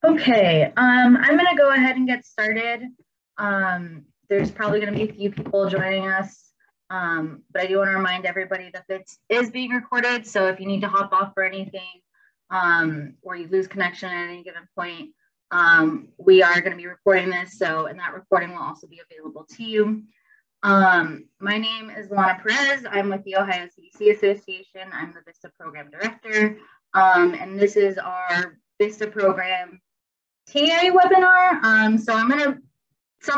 Okay, I'm going to go ahead and get started. There's probably going to be a few people joining us, but I do want to remind everybody that this is being recorded. So if you need to hop off for anything or you lose connection at any given point, we are going to be recording this. And that recording will also be available to you. My name is Alana Perez. I'm with the Ohio CDC Association. I'm the VISTA Program Director, and this is our VISTA Program TA webinar. Some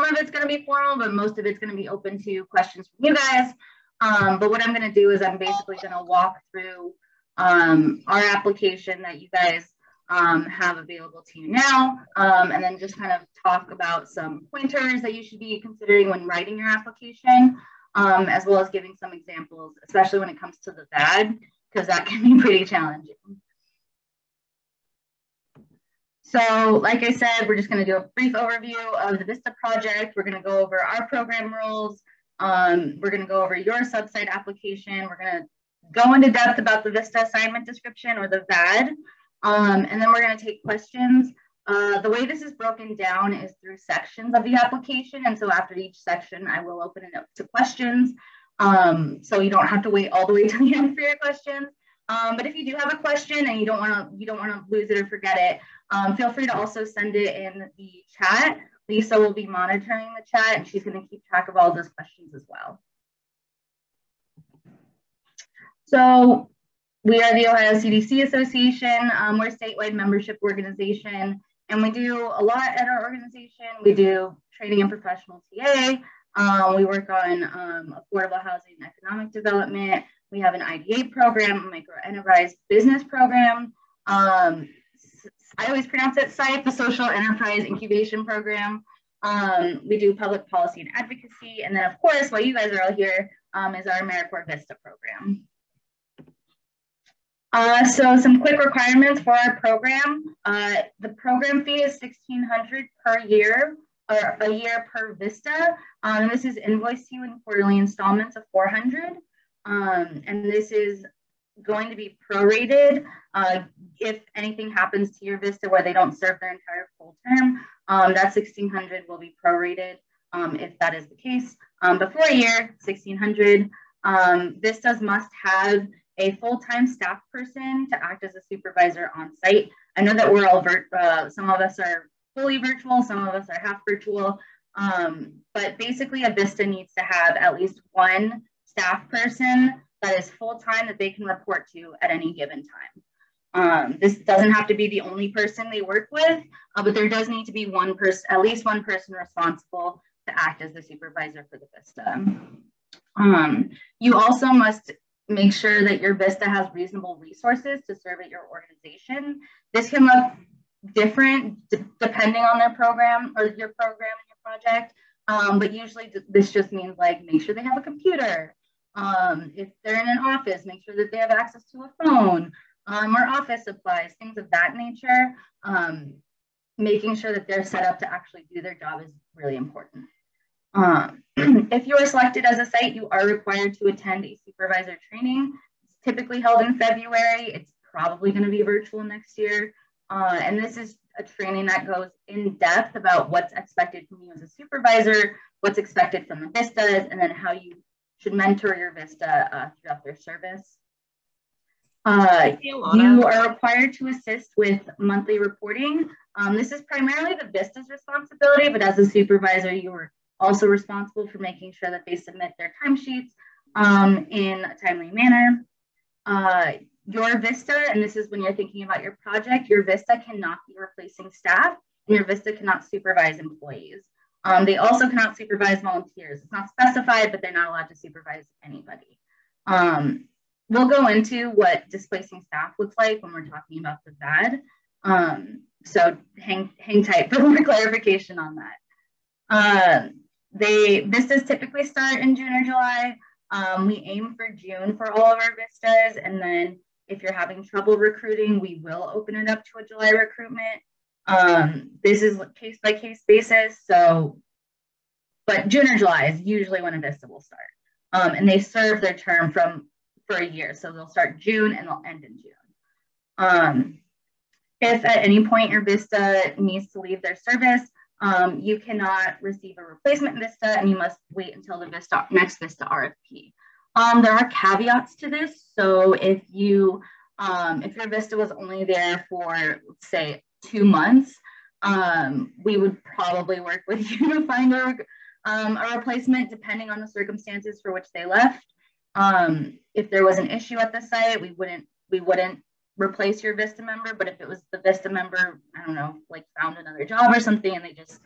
of it's going to be formal, but most of it's going to be open to questions from you guys. But what I'm going to do is I'm basically going to walk through our application that you guys have available to you now, and then just kind of talk about some pointers that you should be considering when writing your application, as well as giving some examples, especially when it comes to the VAD, because that can be pretty challenging. So like I said, we're just going to do a brief overview of the VISTA project. We're going to go over our program rules. We're going to go over your sub-site application. We're going to go into depth about the VISTA assignment description, or the VAD, and then we're going to take questions. The way this is broken down is through sections of the application. And so after each section, I will open it up to questions. So you don't have to wait all the way to the end for your questions. But if you do have a question and you don't want to lose it or forget it, feel free to also send it in the chat. Lisa will be monitoring the chat, and she's going to keep track of all those questions as well. So we are the Ohio CDC Association. We're a statewide membership organization, and we do a lot at our organization. We do training and professional TA. We work on affordable housing and economic development. We have an IDA program, a micro enterprise business program. I always pronounce it SIPE, the Social Enterprise Incubation Program. We do public policy and advocacy. And then, of course, while you guys are all here, is our AmeriCorps VISTA program. So some quick requirements for our program. The program fee is $1,600 per year, or a year per VISTA. This is invoiced to you in quarterly installments of $400. And this is going to be prorated if anything happens to your VISTA where they don't serve their entire full term. That $1,600 will be prorated if that is the case. Before a year, $1,600. VISTAs must have a full-time staff person to act as a supervisor on site. I know that we're all some of us are fully virtual, some of us are half virtual, but basically a VISTA needs to have at least one staff person that is full-time that they can report to at any given time. This doesn't have to be the only person they work with, but there does need to be one person, at least one person responsible to act as the supervisor for the VISTA. You also must make sure that your VISTA has reasonable resources to serve at your organization. This can look different depending on their program or your program and your project, but usually this just means like make sure they have a computer. If they're in an office, make sure that they have access to a phone, or office supplies, things of that nature. Making sure that they're set up to actually do their job is really important. If you are selected as a site, you are required to attend a supervisor training. It's typically held in February. It's probably going to be virtual next year. And this is a training that goes in depth about what's expected from you as a supervisor, what's expected from the VISTAs, and then how you should mentor your VISTA throughout their service. You are required to assist with monthly reporting. This is primarily the VISTA's responsibility, but as a supervisor, you are also responsible for making sure that they submit their timesheets in a timely manner. Your VISTA, and this is when you're thinking about your project, your VISTA cannot be replacing staff, and your VISTA cannot supervise employees. They also cannot supervise volunteers. It's not specified, but they're not allowed to supervise anybody. We'll go into what displacing staff looks like when we're talking about the VAD. So hang tight for more clarification on that. VISTAs typically start in June or July. We aim for June for all of our VISTAs, and then if you're having trouble recruiting, we will open it up to a July recruitment. This is case-by-case basis, but June or July is usually when a VISTA will start. And they serve their term for a year, so they'll start June and they'll end in June. If at any point your VISTA needs to leave their service, you cannot receive a replacement VISTA, and you must wait until the next VISTA RFP. There are caveats to this. So if your VISTA was only there for, let's say, 2 months, we would probably work with you to find a replacement depending on the circumstances for which they left. If there was an issue at the site, we wouldn't replace your VISTA member, but if it was the VISTA member, I don't know, like found another job or something and they just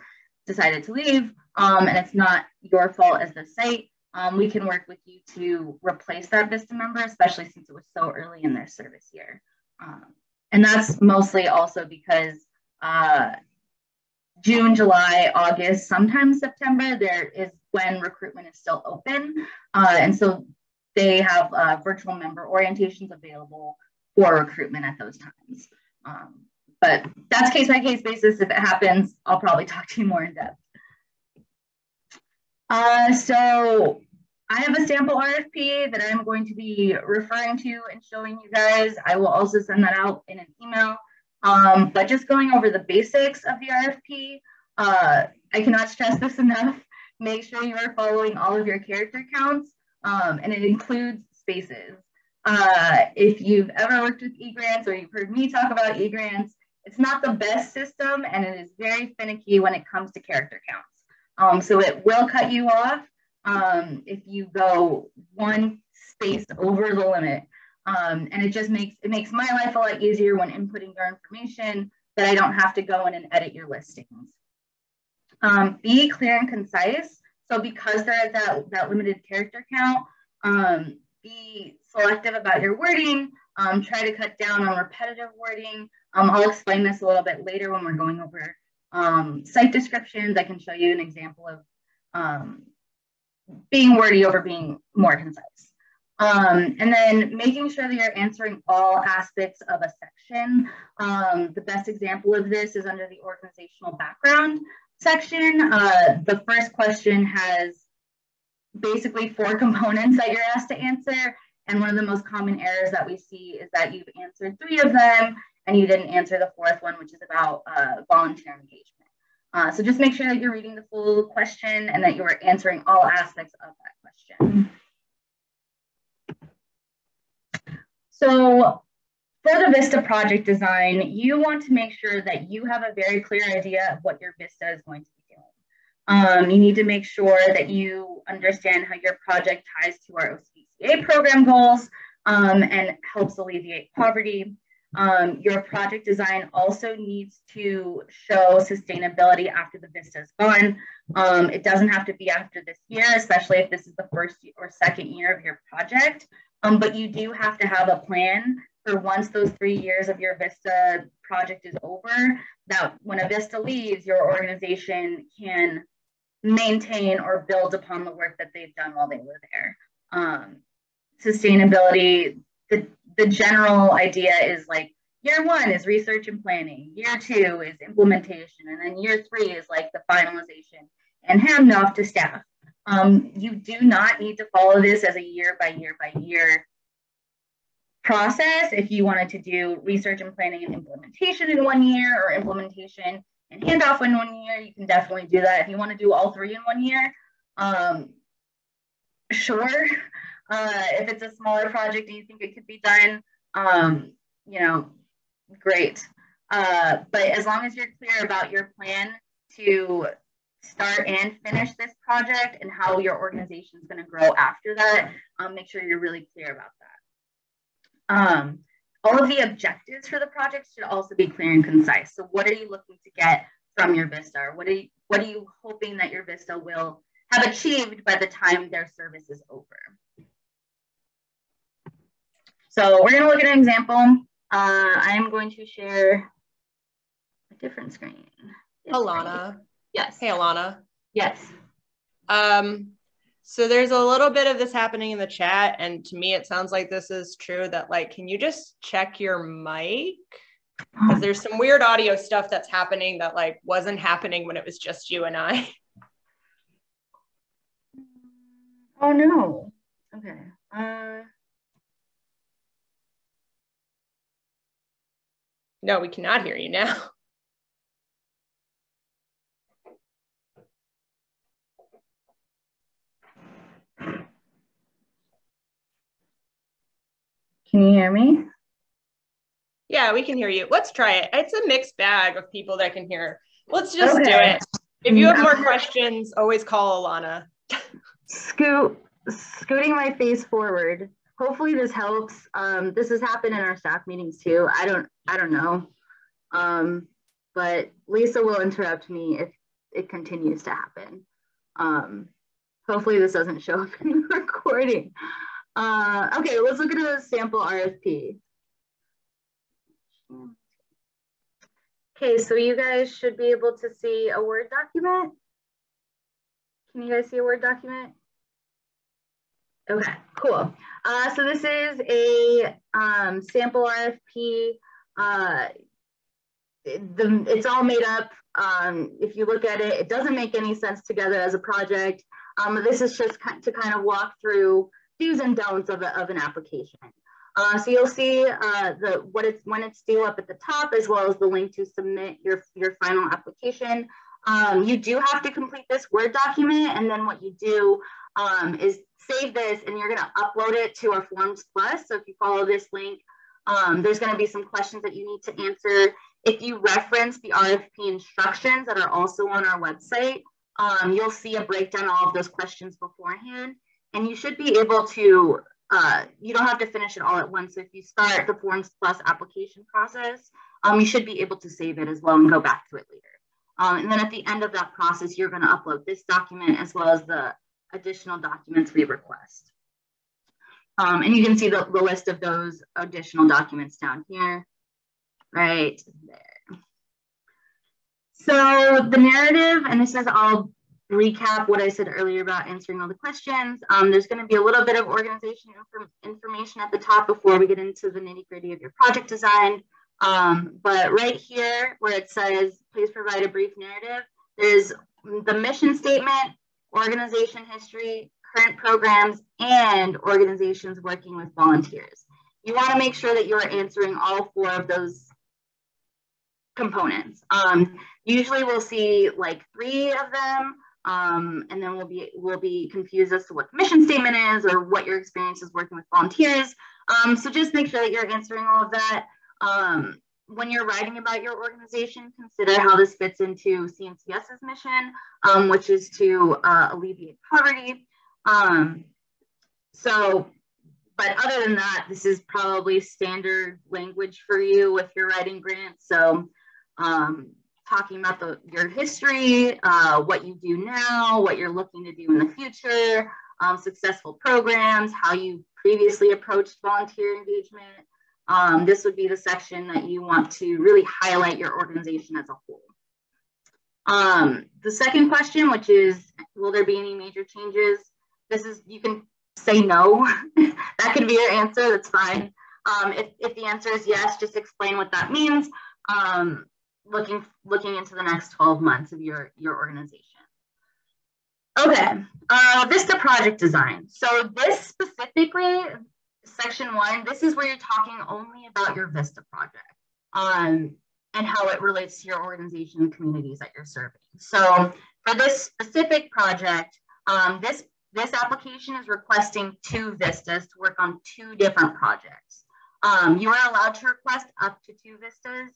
decided to leave, and it's not your fault as the site, we can work with you to replace that VISTA member, especially since it was so early in their service year. And that's mostly also because June, July, August, sometimes September, there is when recruitment is still open. And so they have virtual member orientations available for recruitment at those times. But that's case-by-case basis. If it happens, I'll probably talk to you more in depth. So I have a sample RFP that I'm going to be referring to and showing you guys. I will also send that out in an email. But just going over the basics of the RFP, I cannot stress this enough. Make sure you are following all of your character counts, and it includes spaces. If you've ever worked with eGrants or you've heard me talk about eGrants, it's not the best system and it is very finicky when it comes to character counts. So it will cut you off if you go one space over the limit. And it just makes my life a lot easier when inputting your information, that I don't have to go in and edit your listings. Be clear and concise. So because there is that limited character count, be selective about your wording, try to cut down on repetitive wording. I'll explain this a little bit later when we're going over site descriptions. I can show you an example of being wordy over being more concise. And then making sure that you're answering all aspects of a section. The best example of this is under the organizational background section. The first question has basically 4 components that you're asked to answer. And one of the most common errors that we see is that you've answered 3 of them and you didn't answer the 4th one, which is about volunteer engagement. So just make sure that you're reading the full question and that you are answering all aspects of that question. So for the VISTA project design, you want to make sure that you have a very clear idea of what your VISTA is going to be doing. You need to make sure that you understand how your project ties to our OCDCA program goals and helps alleviate poverty. Your project design also needs to show sustainability after the VISTA is gone. It doesn't have to be after this year, especially if this is the 1st or 2nd year of your project. But you do have to have a plan for once those 3 years of your VISTA project is over, that when a VISTA leaves, your organization can maintain or build upon the work that they've done while they were there. Sustainability, the general idea is like year 1 is research and planning, year 2 is implementation, and then year 3 is like the finalization and hand off to staff. You do not need to follow this as a year by year process. If you wanted to do research and planning and implementation in 1 year, or implementation and handoff in 1 year, you can definitely do that. If you want to do all 3 in 1 year, sure. If it's a smaller project and you think it could be done, you know, great. But as long as you're clear about your plan to start and finish this project and how your organization is going to grow after that, make sure you're really clear about that. All of the objectives for the project should also be clear and concise. So what are you looking to get from your VISTA? Or what are you hoping that your VISTA will have achieved by the time their service is over? So we're going to look at an example. I'm going to share a different screen. Alana. Yes. Hey, Alana. Yes. So there's a little bit of this happening in the chat, and to me, it sounds like this is true, that like, can you just check your mic? Because there's some weird audio stuff that's happening that like wasn't happening when it was just you and I. Oh no. Okay. No, we cannot hear you now. Can you hear me? Yeah, we can hear you. Let's try it. It's a mixed bag of people that can hear. Let's just do it. If you have more questions, always call Alana. Scooting my face forward. Hopefully this helps. This has happened in our staff meetings too. I don't know. But Lisa will interrupt me if it continues to happen. Hopefully this doesn't show up in the recording. Okay, let's look at a sample RFP. Okay, so you guys should be able to see a Word document. Can you guys see a Word document? Okay, cool. So this is a sample RFP. It's all made up. If you look at it, it doesn't make any sense together as a project. This is just to kind of walk through do's and don'ts of an application. So you'll see when it's due up at the top, as well as the link to submit your final application. You do have to complete this Word document, and then what you do is save this, and you're going to upload it to our Forms Plus. So if you follow this link, there's going to be some questions that you need to answer. If you reference the RFP instructions that are also on our website, you'll see a breakdown of all of those questions beforehand, and you should be able to, you don't have to finish it all at once. So if you start the Forms Plus application process, you should be able to save it as well and go back to it later. And then at the end of that process, you're going to upload this document as well as the additional documents we request. And you can see the list of those additional documents down here, right there. So the narrative, and this is, I'll recap what I said earlier about answering all the questions. There's going to be a little bit of organization information at the top before we get into the nitty-gritty of your project design. But right here where it says, please provide a brief narrative, there's the mission statement, organization history, current programs, and organizations working with volunteers. You want to make sure that you're answering all 4 of those components. Usually we'll see like 3 of them, and then we'll be confused as to what the mission statement is or what your experience is working with volunteers. So just make sure that you're answering all of that. When you're writing about your organization, consider how this fits into CNCS's mission, which is to alleviate poverty. But other than that, this is probably standard language for you if you're writing grants. So talking about your history, what you do now, what you're looking to do in the future, successful programs, how you previously approached volunteer engagement. This would be the section that you want to really highlight your organization as a whole. The second question, which is, will there be any major changes? This is, you can say no. That could be your answer, that's fine. If the answer is yes, just explain what that means. Looking into the next 12 months of your organization. Okay, VISTA project design. So this specifically, section 1, this is where you're talking only about your VISTA project and how it relates to your organization and communities that you're serving. So for this specific project, this application is requesting 2 VISTAs to work on 2 different projects. You are allowed to request up to 2 VISTAs.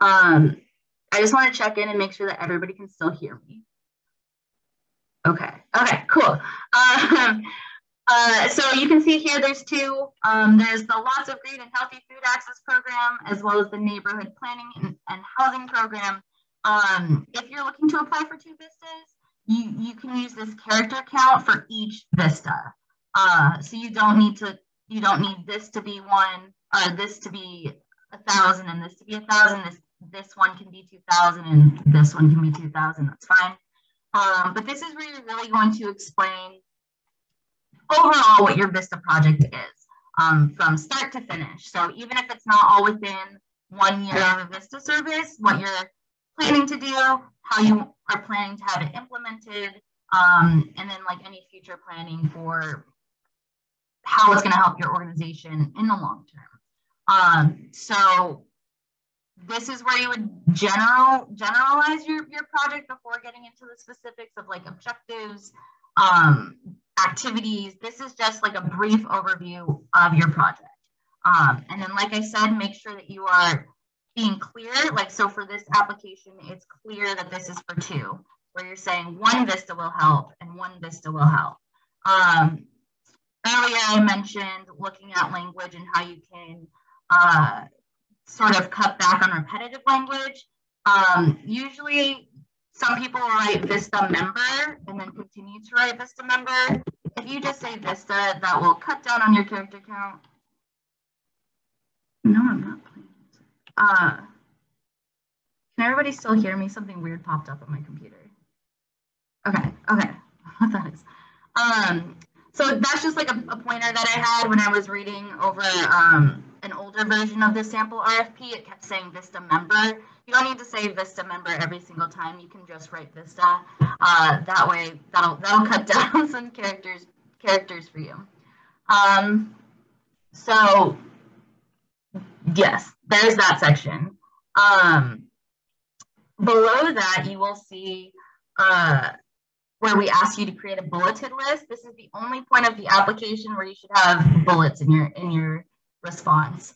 I just want to check in and make sure that everybody can still hear me. Okay, cool. So you can see here there's 2. There's the Lots of Green and Healthy Food Access Program, as well as the Neighborhood Planning and Housing Program. If you're looking to apply for 2 VISTAs, you can use this character count for each VISTA. So you don't need this to be 1, or this to be 1,000 and this to be 1,000. This one can be 2,000 and this one can be 2,000. That's fine. But this is where you're really going to explain overall what your VISTA project is, from start to finish. So even if it's not all within 1 year of a VISTA service, what you're planning to do, how you are planning to have it implemented, and then like any future planning for how it's going to help your organization in the long term. So this is where you would generalize your project before getting into the specifics of like objectives, activities. This is just like a brief overview of your project. And then, like I said, make sure that you are being clear. Like, so for this application, it's clear that this is for two, where you're saying one VISTA will help and one VISTA will help. Earlier, I mentioned looking at language and how you can sort of cut back on repetitive language. Usually, some people will write VISTA member and then continue to write VISTA member. If you just say VISTA, that will cut down on your character count. No, I'm not playing. Can everybody still hear me? Something weird popped up on my computer. Okay, what that is. So that's just like a pointer that I had when I was reading over an older version of the sample RFP. It kept saying VISTA member. You don't need to say VISTA member every single time. You can just write VISTA. That way, that'll cut down some characters for you. So yes, there's that section. Below that, you will see where we ask you to create a bulleted list. This is the only point of the application where you should have bullets in your response.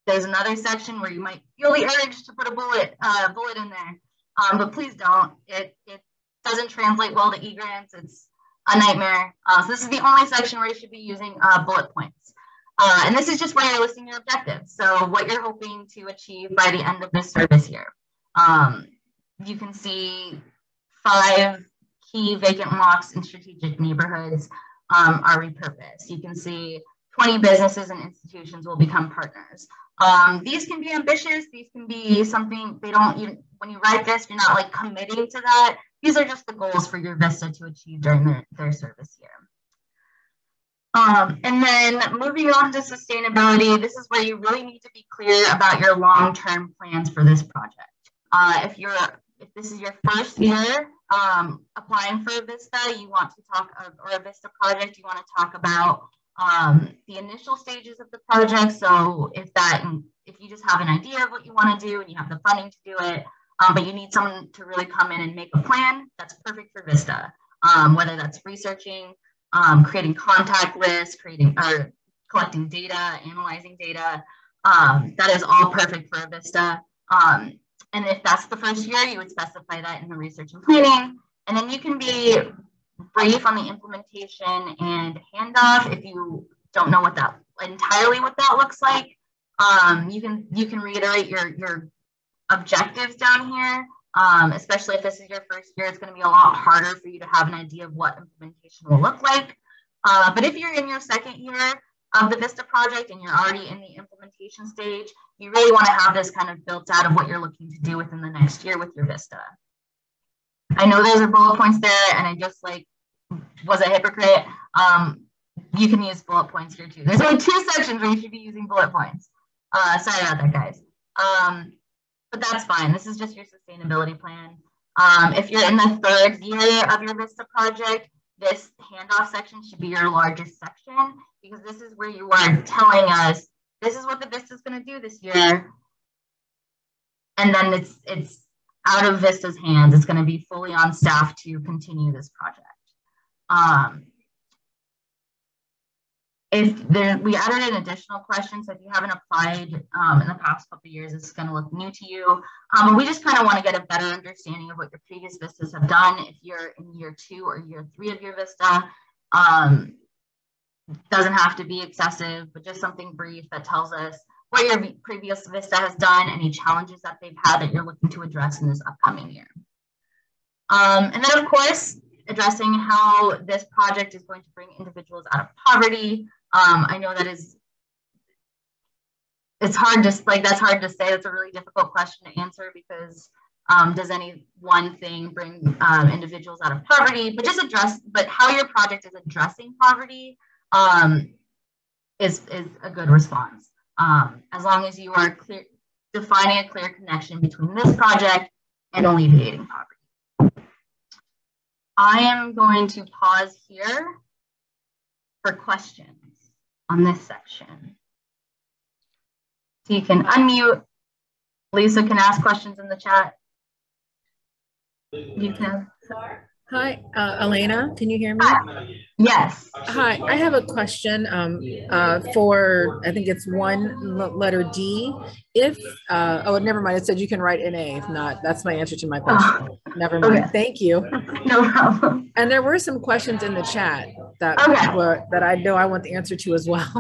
There's another section where you might feel the urge to put a bullet in there, but please don't. It doesn't translate well to eGrants. It's a nightmare. So this is the only section where you should be using bullet points. And this is just where you're listing your objectives. So what you're hoping to achieve by the end of this service year. You can see 5 key vacant lots in strategic neighborhoods are repurposed. You can see 20 businesses and institutions will become partners. These can be ambitious. These can be something they don't even, when you write this, you're not like committing to that. These are just the goals for your VISTA to achieve during their service year. And then moving on to sustainability, this is where you really need to be clear about your long-term plans for this project. If this is your first year applying for a VISTA, you want to talk, or a VISTA project, you want to talk about the initial stages of the project. So if you just have an idea of what you want to do and you have the funding to do it, but you need someone to really come in and make a plan, that's perfect for VISTA. Whether that's researching, creating contact lists, collecting data, analyzing data, that is all perfect for a VISTA. And if that's the first year, you would specify that in the research and planning. And then you can be brief on the implementation and handoff if you don't know entirely what that looks like. You can reiterate your objectives down here, especially if this is your first year. It's going to be a lot harder for you to have an idea of what implementation will look like. But if you're in your second year of the VISTA project and you're already in the implementation stage, you really want to have this kind of built out of what you're looking to do within the next year with your VISTA. I know those are bullet points there, and I just was a hypocrite. You can use bullet points here too. There's only 2 sections where you should be using bullet points. Sorry about that, guys. But that's fine. This is just your sustainability plan. If you're in the 3rd year of your VISTA project, this handoff section should be your largest section, because this is where you are telling us, this is what the VISTA is going to do this year. And then it's out of VISTA's hands. It's going to be fully on staff to continue this project. We added an additional question, so if you haven't applied in the past couple of years, it's going to look new to you. We just kind of want to get a better understanding of what your previous VISTAs have done. If you're in year 2 or year 3 of your VISTA, doesn't have to be excessive, but just something brief that tells us what your previous VISTA has done, any challenges that they've had that you're looking to address in this upcoming year. And then, of course, addressing how this project is going to bring individuals out of poverty. I know it's hard to that's hard to say. That's a really difficult question to answer, because does any one thing bring individuals out of poverty? But how your project is addressing poverty is a good response. As long as you are defining a clear connection between this project and alleviating poverty. I am going to pause here for questions on this section. So you can unmute Lisa can ask questions in the chat. You can. Hi, Alana, can you hear me? Hi. Yes. Hi, I have a question for, I think it's letter D. If, oh, never mind, it said you can write NA. If not, that's my answer to my question. Never mind, okay. Thank you. No problem. And there were some questions in the chat that that I know I want the answer to as well.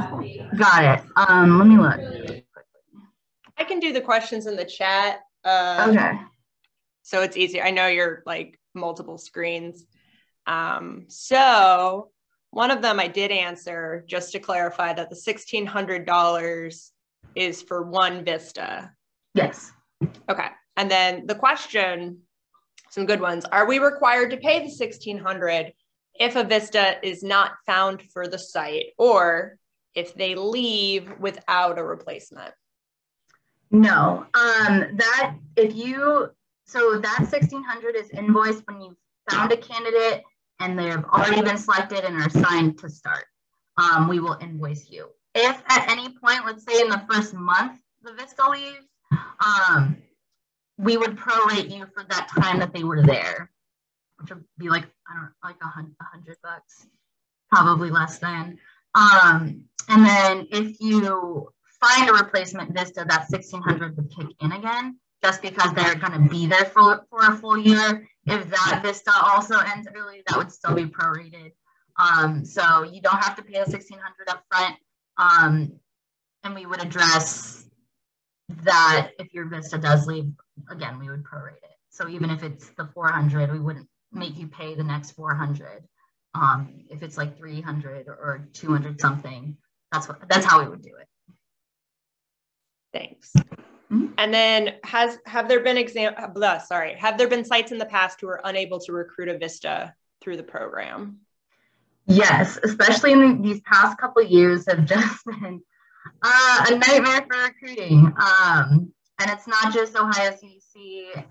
Got it. Let me look. I can do the questions in the chat. Okay. So it's easier. I know you're like multiple screens. So one of them I did answer, just to clarify that the $1,600 is for one VISTA. Yes. Okay. And then the question, some good ones. Are we required to pay the $1,600 if a VISTA is not found for the site or if they leave without a replacement? No. So that $1,600 is invoiced when you found a candidate and they have already been selected and are assigned to start. We will invoice you. If at any point, let's say in the first month, the VISTA leaves, we would prorate you for that time that they were there, which would be like, I don't know, like $100, probably less than. And then if you find a replacement VISTA, that $1,600 would kick in again, just because they're going to be there for a full year. If that VISTA also ends early, that would still be prorated. So you don't have to pay the $1,600 up front. And we would address that if your VISTA does leave, again, we would prorate it. So even if it's the $400, we wouldn't make you pay the next $400. If it's like $300 or $200 something, that's how we would do it. Thanks. And then have there been sites in the past who were unable to recruit a VISTA through the program? Yes, especially in these past couple of years have just been a nightmare for recruiting. And it's not just Ohio CDC.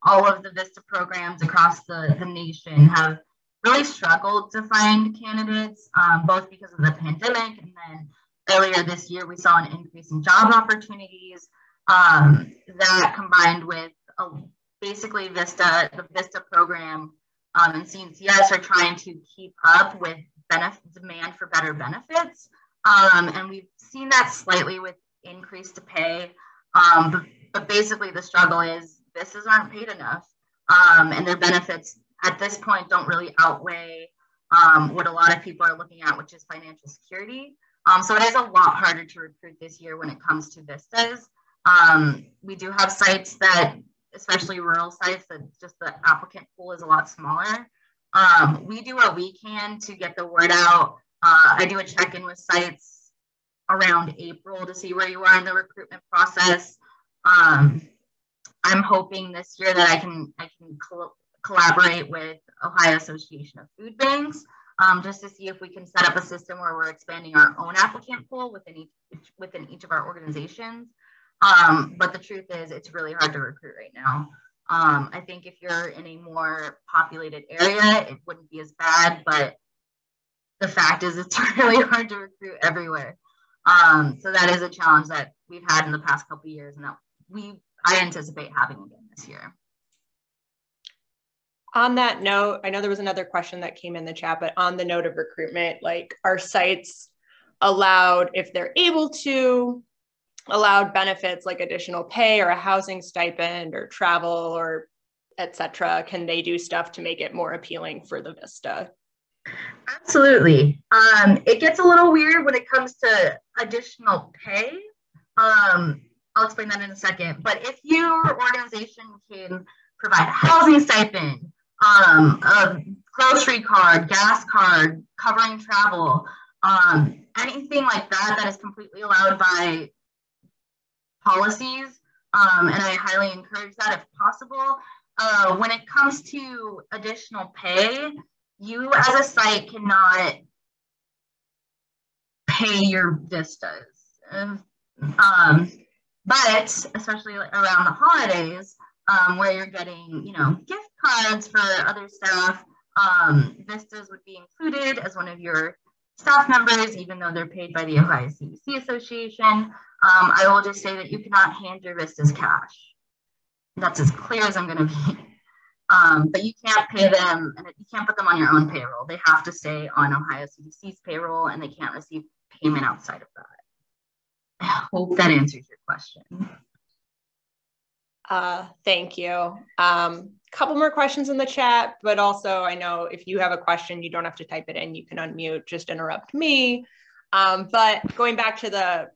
All of the VISTA programs across the nation have really struggled to find candidates, both because of the pandemic and then earlier this year we saw an increase in job opportunities. That combined with basically the VISTA program and CNCS are trying to keep up with demand for better benefits. And we've seen that slightly with increase to pay. But basically the struggle is VISTAs aren't paid enough. And their benefits at this point don't really outweigh what a lot of people are looking at, which is financial security. So it is a lot harder to recruit this year when it comes to VISTAs. We do have sites that, especially rural sites, that just the applicant pool is a lot smaller. We do what we can to get the word out. I do a check-in with sites around April to see where you are in the recruitment process. I'm hoping this year that I can collaborate with Ohio Association of Food Banks just to see if we can set up a system where we're expanding our own applicant pool within each of our organizations. But the truth is, it's really hard to recruit right now. I think if you're in a more populated area, it wouldn't be as bad, but the fact is it's really hard to recruit everywhere. So that is a challenge that we've had in the past couple of years and that I anticipate having again this year. On that note, I know there was another question that came in the chat, but on the note of recruitment, like, are sites allowed, if they're able to, allowed benefits like additional pay or a housing stipend or travel or etc.? Can they do stuff to make it more appealing for the VISTA? Absolutely. It gets a little weird when it comes to additional pay. I'll explain that in a second. But if your organization can provide a housing stipend, a grocery card, gas card, covering travel, anything like that is completely allowed by policies, and I highly encourage that if possible. When it comes to additional pay, you as a site cannot pay your VISTAs. But especially around the holidays, where you're getting, gift cards for other staff, VISTAs would be included as one of your staff members, even though they're paid by the Ohio CDC Association. I will just say that you cannot hand your VISTAs cash. That's as clear as I'm going to be. But you can't pay them, and you can't put them on your own payroll. They have to stay on Ohio CDC's payroll, and they can't receive payment outside of that. I hope that answers your question. Thank you. Couple more questions in the chat, but also I know if you have a question, you don't have to type it in. You can unmute, just interrupt me. But going back to the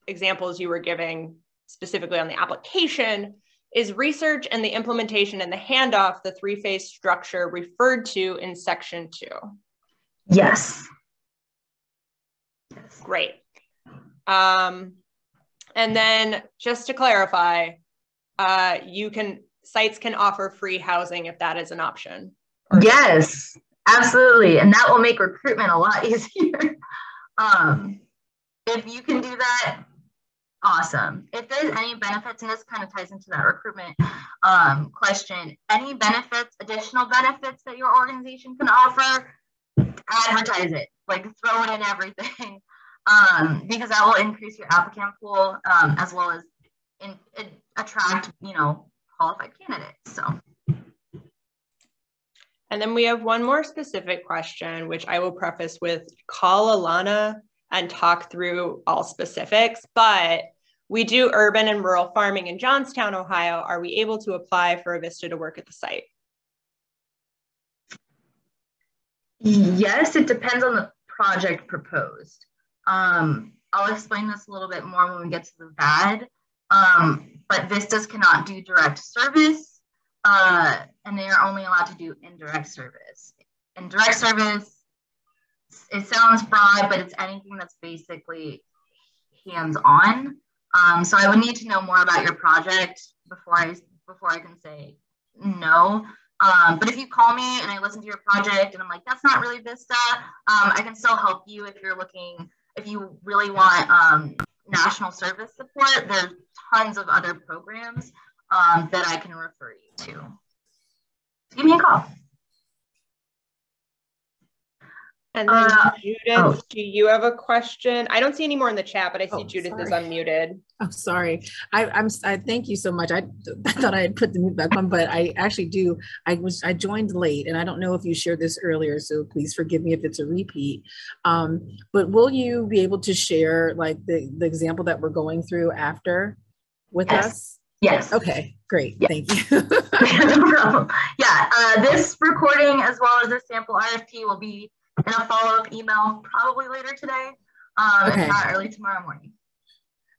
examples you were giving specifically on the application, is research and the implementation and the handoff the three-phase structure referred to in section 2? Yes. Great. And then just to clarify, sites can offer free housing if that is an option. Yes, absolutely. And that will make recruitment a lot easier. If you can do that, awesome. If there's any benefits, and this kind of ties into that recruitment question, any benefits, additional benefits that your organization can offer, advertise it, like throw it in everything, because that will increase your applicant pool, as well as attract, qualified candidates. So. And then we have one more specific question, which I will preface with call Alana and talk through all specifics, but we do urban and rural farming in Johnstown, Ohio. Are we able to apply for a VISTA to work at the site? Yes, it depends on the project proposed. I'll explain this a little bit more when we get to the VAD, but VISTAs cannot do direct service, and they are only allowed to do indirect service. Indirect service, it sounds broad, but it's anything that's basically hands-on. So I would need to know more about your project before I can say no. But if you call me and I listen to your project and I'm like, that's not really VISTA, I can still help you if you really want national service support. There's tons of other programs that I can refer you to. So give me a call. And then Judith, do you have a question? I don't see any more in the chat, but I see Judith is unmuted. Oh, sorry. I thank you so much. I thought I had put the mute back on, but I actually do. I joined late, and I don't know if you shared this earlier, so please forgive me if it's a repeat. But will you be able to share like the example that we're going through after with us? Yes. Okay, great. Yeah. Thank you. No problem. Yeah, this recording as well as this sample RFP will be in a follow-up email probably later today, okay. If not early tomorrow morning.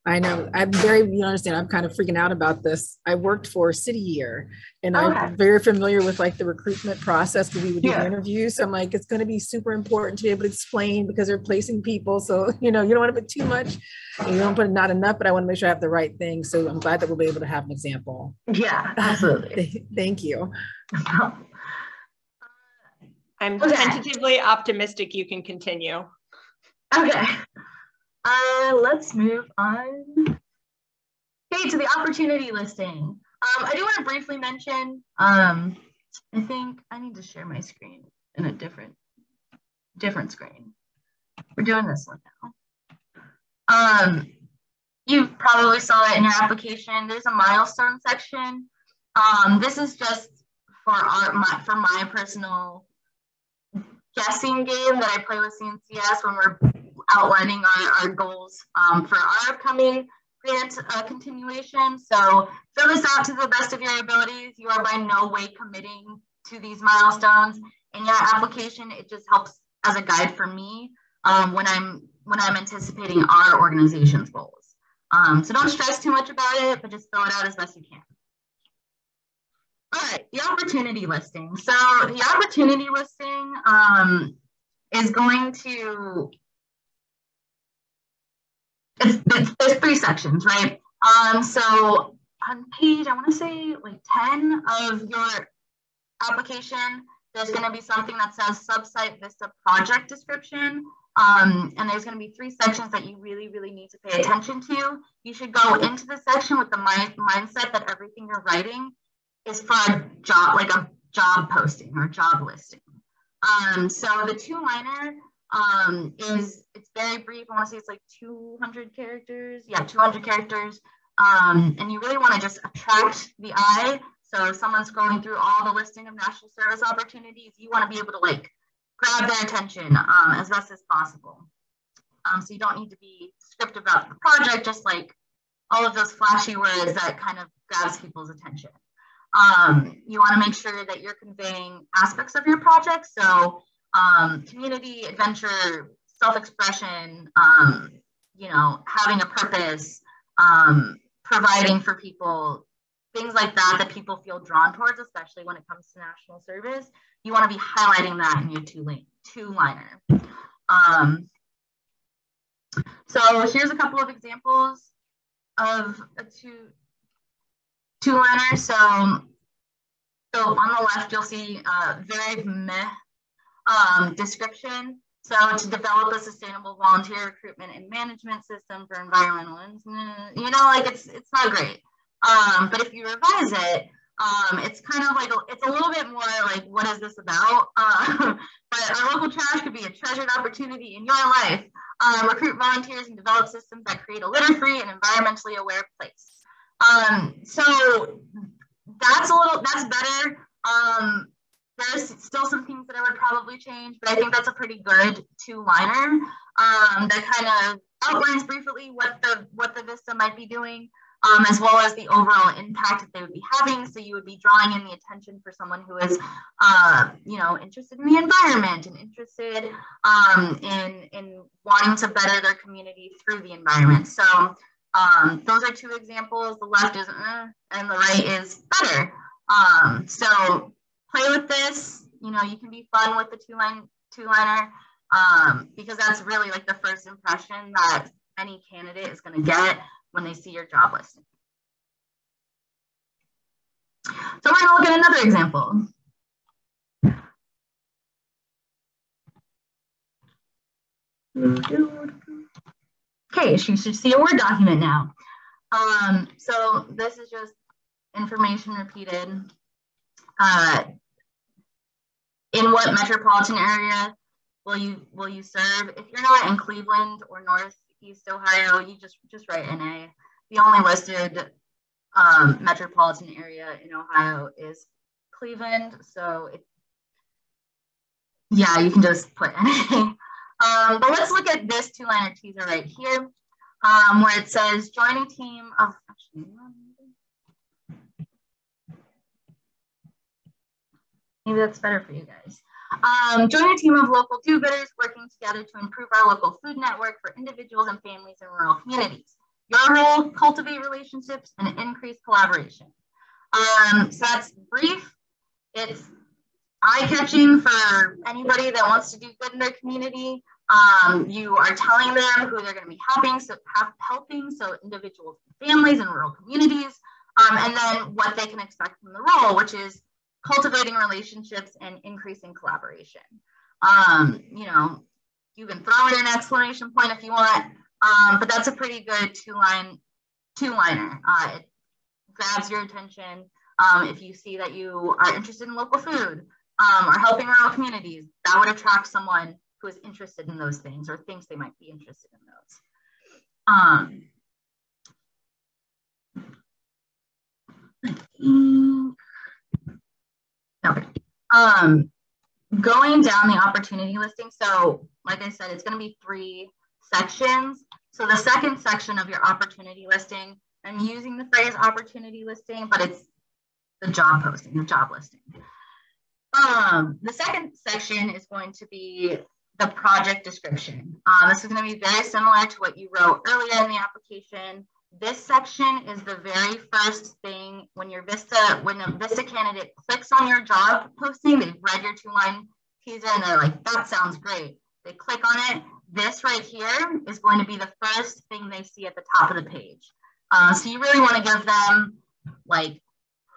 I know. You understand, I'm kind of freaking out about this. I worked for City Year, and I'm very familiar with like the recruitment process because we would do the interviews. So I'm like, it's going to be super important to be able to explain because they're placing people. So, you don't want to put too much and you don't put not enough, but I want to make sure I have the right thing. So I'm glad that we'll be able to have an example. Yeah, absolutely. Thank you. I'm tentatively optimistic you can continue. Okay. Let's move on. Okay, to the opportunity listing. I do want to briefly mention, I think I need to share my screen in a different screen. We're doing this one now. You probably saw it in your application. There's a milestone section. This is just for my personal guessing game that I play with CNCS when we're outlining our goals for our upcoming grant continuation. So fill this out to the best of your abilities. You are by no way committing to these milestones in your application. It just helps as a guide for me when I'm anticipating our organization's goals. So don't stress too much about it, but just fill it out as best you can. All right, the opportunity listing. So the opportunity listing is going to, there's 3 sections, right? So on page, I want to say like 10 of your application, there's going to be something that says Subsite VISTA Project Description. And there's going to be 3 sections that you really, really need to pay attention to. You should go into the section with the mindset that everything you're writing is for a job, like a job posting or job listing. So the TwoLiner it's very brief. I want to say it's like 200 characters. Yeah, 200 characters. And you really want to just attract the eye. So if someone's scrolling through all the listing of national service opportunities, you want to be able to like grab their attention as best as possible. So you don't need to be descriptive about the project, just like all of those flashy words that kind of grabs people's attention. You want to make sure that you're conveying aspects of your project. So community, adventure, self-expression, you know, having a purpose, providing for people, things like that, that people feel drawn towards, especially when it comes to national service. You want to be highlighting that in your two-liner. So here's a couple of examples of a two-liner. So on the left, you'll see very meh description. So to develop a sustainable volunteer recruitment and management system for environmental, you know, like it's not great. But if you revise it, it's kind of like, it's a little bit more like, what is this about? But our local trash could be a treasured opportunity in your life. Recruit volunteers and develop systems that create a litter-free and environmentally aware place. So that's better. There's still some things that I would probably change, but I think that's a pretty good two-liner that kind of outlines briefly what the VISTA might be doing, as well as the overall impact that they would be having. So you would be drawing in the attention for someone who is, you know, interested in the environment and interested in wanting to better their community through the environment. So those are two examples. The left is and the right is better. So play with this. You know, you can be fun with the two-liner because that's really like the first impression that any candidate is going to get when they see your job listing. So we're going to look at another example. Okay, so you should see a Word document now. So this is just information repeated. In what metropolitan area will you serve? If you're not in Cleveland or Northeast Ohio, you just write NA. The only listed metropolitan area in Ohio is Cleveland, so yeah, you can just put NA. But let's look at this two-liner teaser right here, where it says join a team of, maybe that's better for you guys. Join a team of local do-gooders working together to improve our local food network for individuals and families in rural communities. Your role, cultivate relationships and increase collaboration. So that's brief. It's eye-catching for anybody that wants to do good in their community. You are telling them who they're going to be helping, so individuals and families in rural communities, and then what they can expect from the role, which is cultivating relationships and increasing collaboration. You know, you can throw in an exclamation point if you want, but that's a pretty good two-liner. It grabs your attention. If you see that you are interested in local food or helping rural communities, that would attract someone who is interested in those things or thinks they might be interested in those. Okay. Going down the opportunity listing. So like I said, it's going to be 3 sections. So the second section of your opportunity listing, I'm using the phrase opportunity listing, but it's the job posting, the job listing. The second section is going to be the project description. This is going to be very similar to what you wrote earlier in the application. This section is the very first thing when a VISTA candidate clicks on your job posting, they've read your two-line teaser and they're like, that sounds great. They click on it. This right here is going to be the first thing they see at the top of the page. So you really want to give them like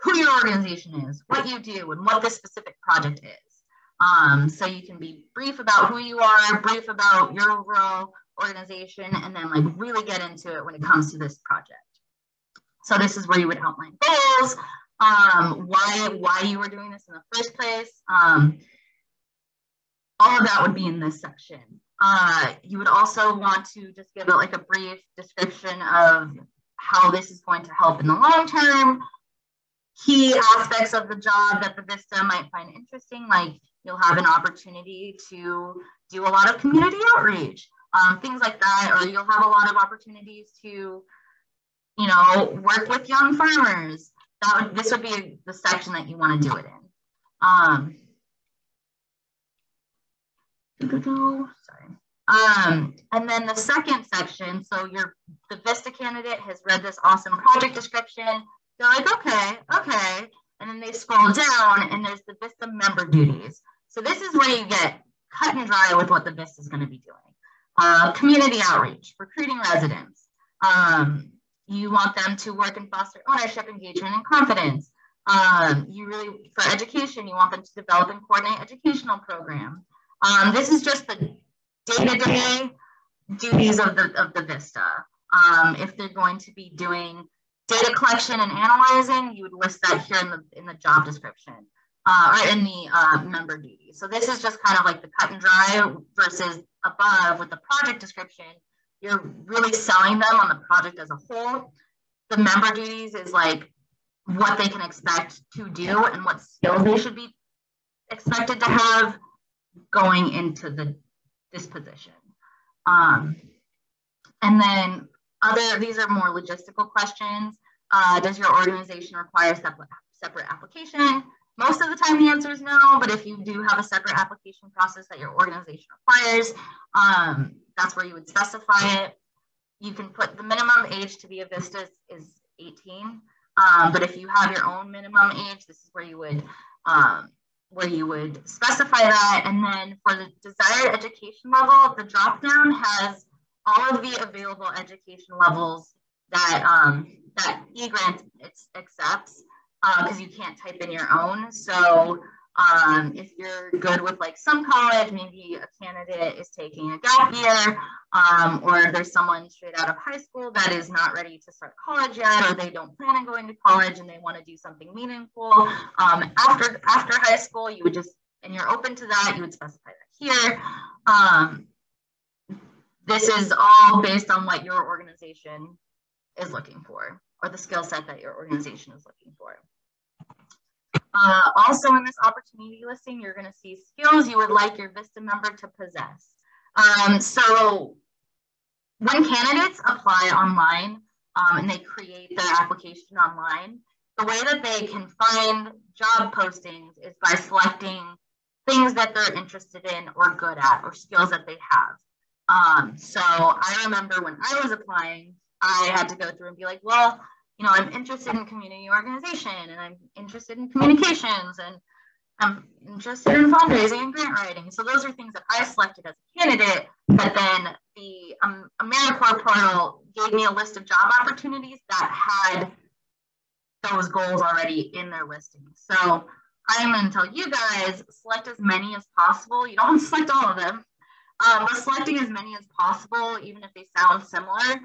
who your organization is, what you do, and what this specific project is. So you can be brief about who you are, brief about your overall organization, and then like really get into it when it comes to this project. So this is where you would outline goals, why you were doing this in the first place, all of that would be in this section. You would also want to just give it like a brief description of how this is going to help in the long term, key aspects of the job that the VISTA might find interesting, like you'll have an opportunity to do a lot of community outreach, things like that, or you'll have a lot of opportunities to, you know, work with young farmers. This would be the section that you want to do it in. And then the second section, so the VISTA candidate has read this awesome project description. They're like, okay. And then they scroll down and there's the VISTA member duties. So this is where you get cut and dry with what the VISTA is going to be doing. Community outreach, recruiting residents. You want them to work and foster ownership, engagement, and confidence. For education, you want them to develop and coordinate educational programs. This is just the day-to-day duties of the VISTA. If they're going to be doing data collection and analyzing, you would list that here in the job description, or in the member duties. So this is just kind of like the cut and dry versus above with the project description. You're really selling them on the project as a whole. The member duties is like what they can expect to do and what skills they should be expected to have going into this position. And then these are more logistical questions. Does your organization require separate application? Most of the time the answer is no, but if you do have a separate application process that your organization requires, that's where you would specify it. You can put the minimum age to be a VISTA is 18, but if you have your own minimum age, this is where you would specify that. And then for the desired education level, the dropdown has all of the available education levels that eGrant accepts, because you can't type in your own. So if you're good with like some college, maybe a candidate is taking a gap year, or there's someone straight out of high school that is not ready to start college yet, or they don't plan on going to college and they want to do something meaningful after high school, you would just, and you're open to that, you would specify that here. This is all based on what your organization is looking for, or the skill set that your organization is looking for. Also in this opportunity listing, you're going to see skills you would like your VISTA member to possess. So when candidates apply online and they create their application online, the way that they can find job postings is by selecting things that they're interested in or good at, or skills that they have. So I remember when I was applying, I had to go through and be like, well, you know, I'm interested in community organization, and I'm interested in communications, and I'm interested in fundraising and grant writing. So those are things that I selected as a candidate, but then the AmeriCorps portal gave me a list of job opportunities that had those goals already in their listing. So I'm going to tell you guys, select as many as possible. You don't have to select all of them, but selecting as many as possible, even if they sound similar,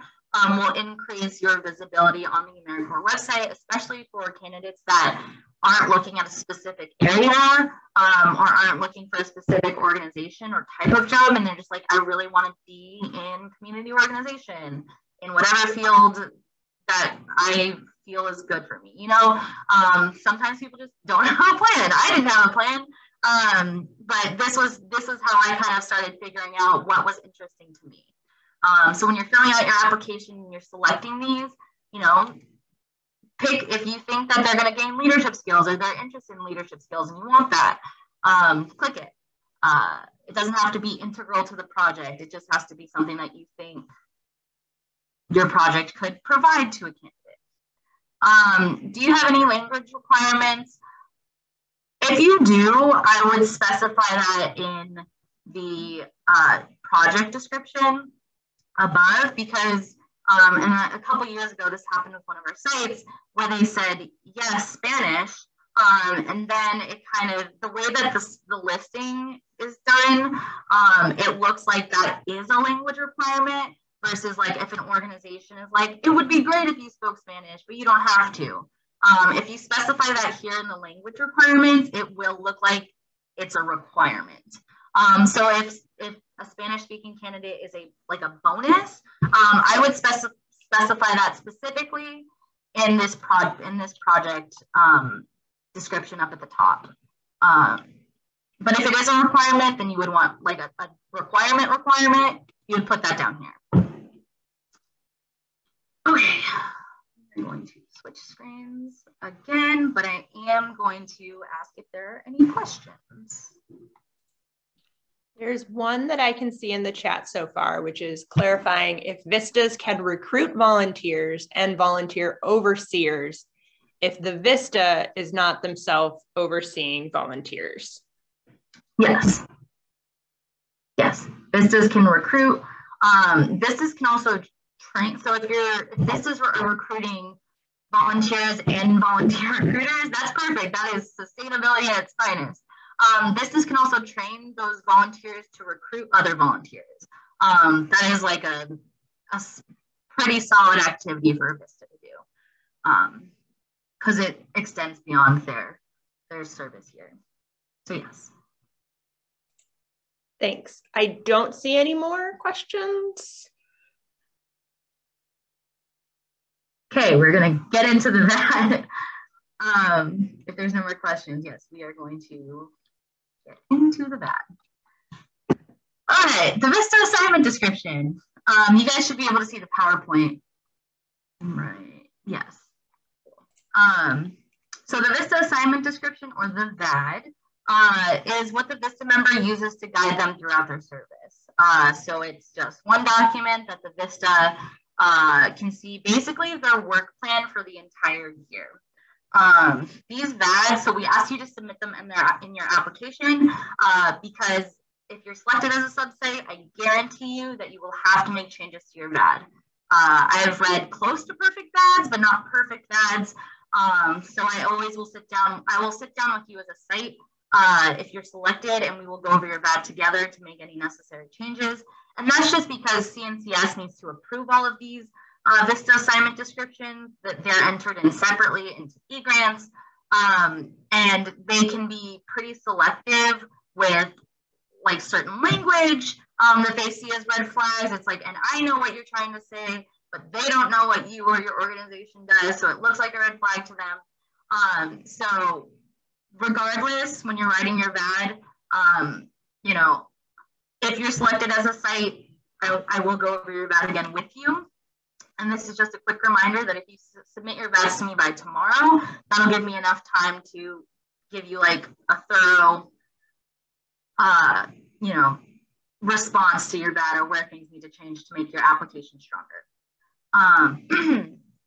will increase your visibility on the AmeriCorps website, especially for candidates that aren't looking at a specific area, or aren't looking for a specific organization or type of job, and they're just like, I really want to be in community organization in whatever field that I feel is good for me. You know, sometimes people just don't have a plan. I didn't have a plan, but this is how I kind of started figuring out what was interesting to me. So when you're filling out your application and you're selecting these, you know, pick if you think that they're going to gain leadership skills, or they're interested in leadership skills and you want that, click it. It doesn't have to be integral to the project. It just has to be something that you think your project could provide to a candidate. Do you have any language requirements? If you do, I would specify that in the project description above, because and a couple years ago, this happened with one of our sites where they said, yes, Spanish. And then it kind of, the way that the listing is done, it looks like that is a language requirement, versus like if an organization is like, it would be great if you spoke Spanish, but you don't have to. If you specify that here in the language requirements, it will look like it's a requirement. So if a Spanish-speaking candidate is like a bonus, I would specify that specifically in this project description up at the top. But if it is a requirement, then you would want like a requirement, you would put that down here. Okay, I'm going to switch screens again, but I am going to ask if there are any questions. There's one that I can see in the chat so far, which is clarifying if VISTAs can recruit volunteers and volunteer overseers if the VISTA is not themselves overseeing volunteers. Yes. Yes, VISTAs can recruit. VISTAs can also train. So if VISTAs are recruiting volunteers and volunteer recruiters, that's perfect. That is sustainability at its finest. VISTAs can also train those volunteers to recruit other volunteers. That is like a pretty solid activity for a VISTA to do, because it extends beyond their service here. So yes. Thanks. I don't see any more questions. Okay, we're gonna get into that. If there's no more questions, yes, we are going to get into the VAT. All right, the VISTA assignment description. You guys should be able to see the PowerPoint. Right, yes. So the VISTA assignment description, or the VAD, is what the VISTA member uses to guide them throughout their service. So it's just one document that the VISTA can see basically their work plan for the entire year. These VADs, so we ask you to submit them in your application because if you're selected as a sub-site, I guarantee you that you will have to make changes to your VAD. I have read close to perfect VADs, but not perfect VADs. So I always will sit down. I will sit down with you as a site if you're selected, and we will go over your VAD together to make any necessary changes. And that's just because CNCS needs to approve all of these VISTA assignment descriptions, that they're entered in separately into e-grants, and they can be pretty selective with like certain language that they see as red flags. It's like, and I know what you're trying to say, but they don't know what you or your organization does, so it looks like a red flag to them. So regardless, when you're writing your VAD, you know, if you're selected as a site, I will go over your VAD again with you. And this is just a quick reminder that if you submit your VADs to me by tomorrow, that'll give me enough time to give you like a thorough, you know, response to your VAD or where things need to change to make your application stronger.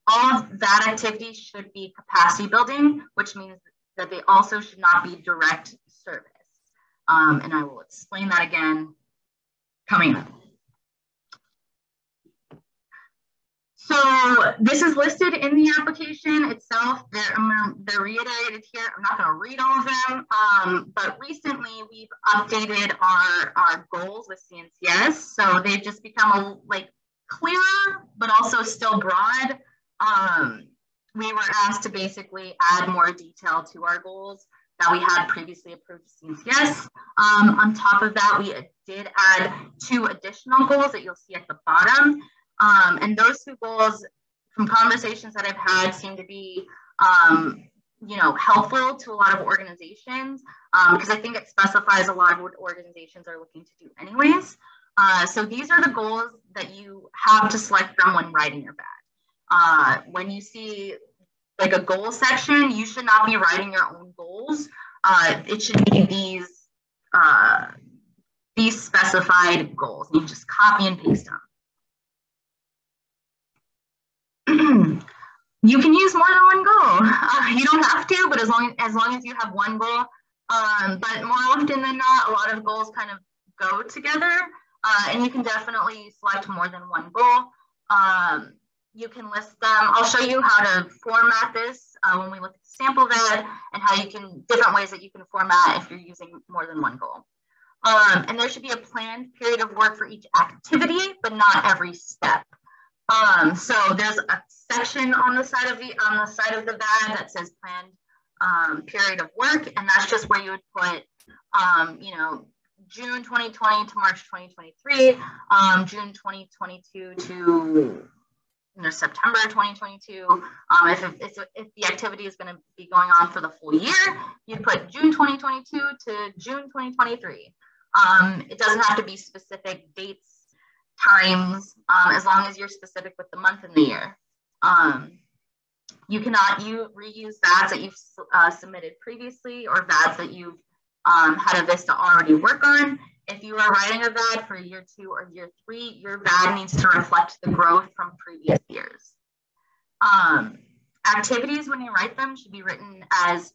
All of VAD activities should be capacity building, which means that they also should not be direct service. And I will explain that again coming up. So this is listed in the application itself. They're reiterated here. I'm not going to read all of them, but recently we've updated our goals with CNCS. So they've just become clearer, but also still broad. We were asked to basically add more detail to our goals that we had previously approved to CNCS. On top of that, we did add 2 additional goals that you'll see at the bottom. And those 2 goals, from conversations that I've had, seem to be, you know, helpful to a lot of organizations because I think it specifies a lot of what organizations are looking to do anyways. So these are the goals that you have to select from when writing your VAD. When you see like a goal section, you should not be writing your own goals. It should be these specified goals. You just copy and paste them. You can use more than one goal. You don't have to, but as long as you have one goal. But more often than not, a lot of goals kind of go together, and you can definitely select more than one goal. You can list them. I'll show you how to format this when we look at the sample VAD, and how you can, different ways that you can format if you're using more than one goal. And there should be a planned period of work for each activity, but not every step. So there's a section on the side of the VAD that says planned period of work, and that's just where you would put, you know, June 2020 to March 2023, June 2022 to September 2022. If the activity is going to be going on for the full year, you'd put June 2022 to June 2023. It doesn't have to be specific dates, times, as long as you're specific with the month and the year. You cannot reuse VADs that you've submitted previously or VADs that you've had a VISTA already work on. If you are writing a VAD for year 2 or year 3, your VAD needs to reflect the growth from previous years. Activities, when you write them, should be written as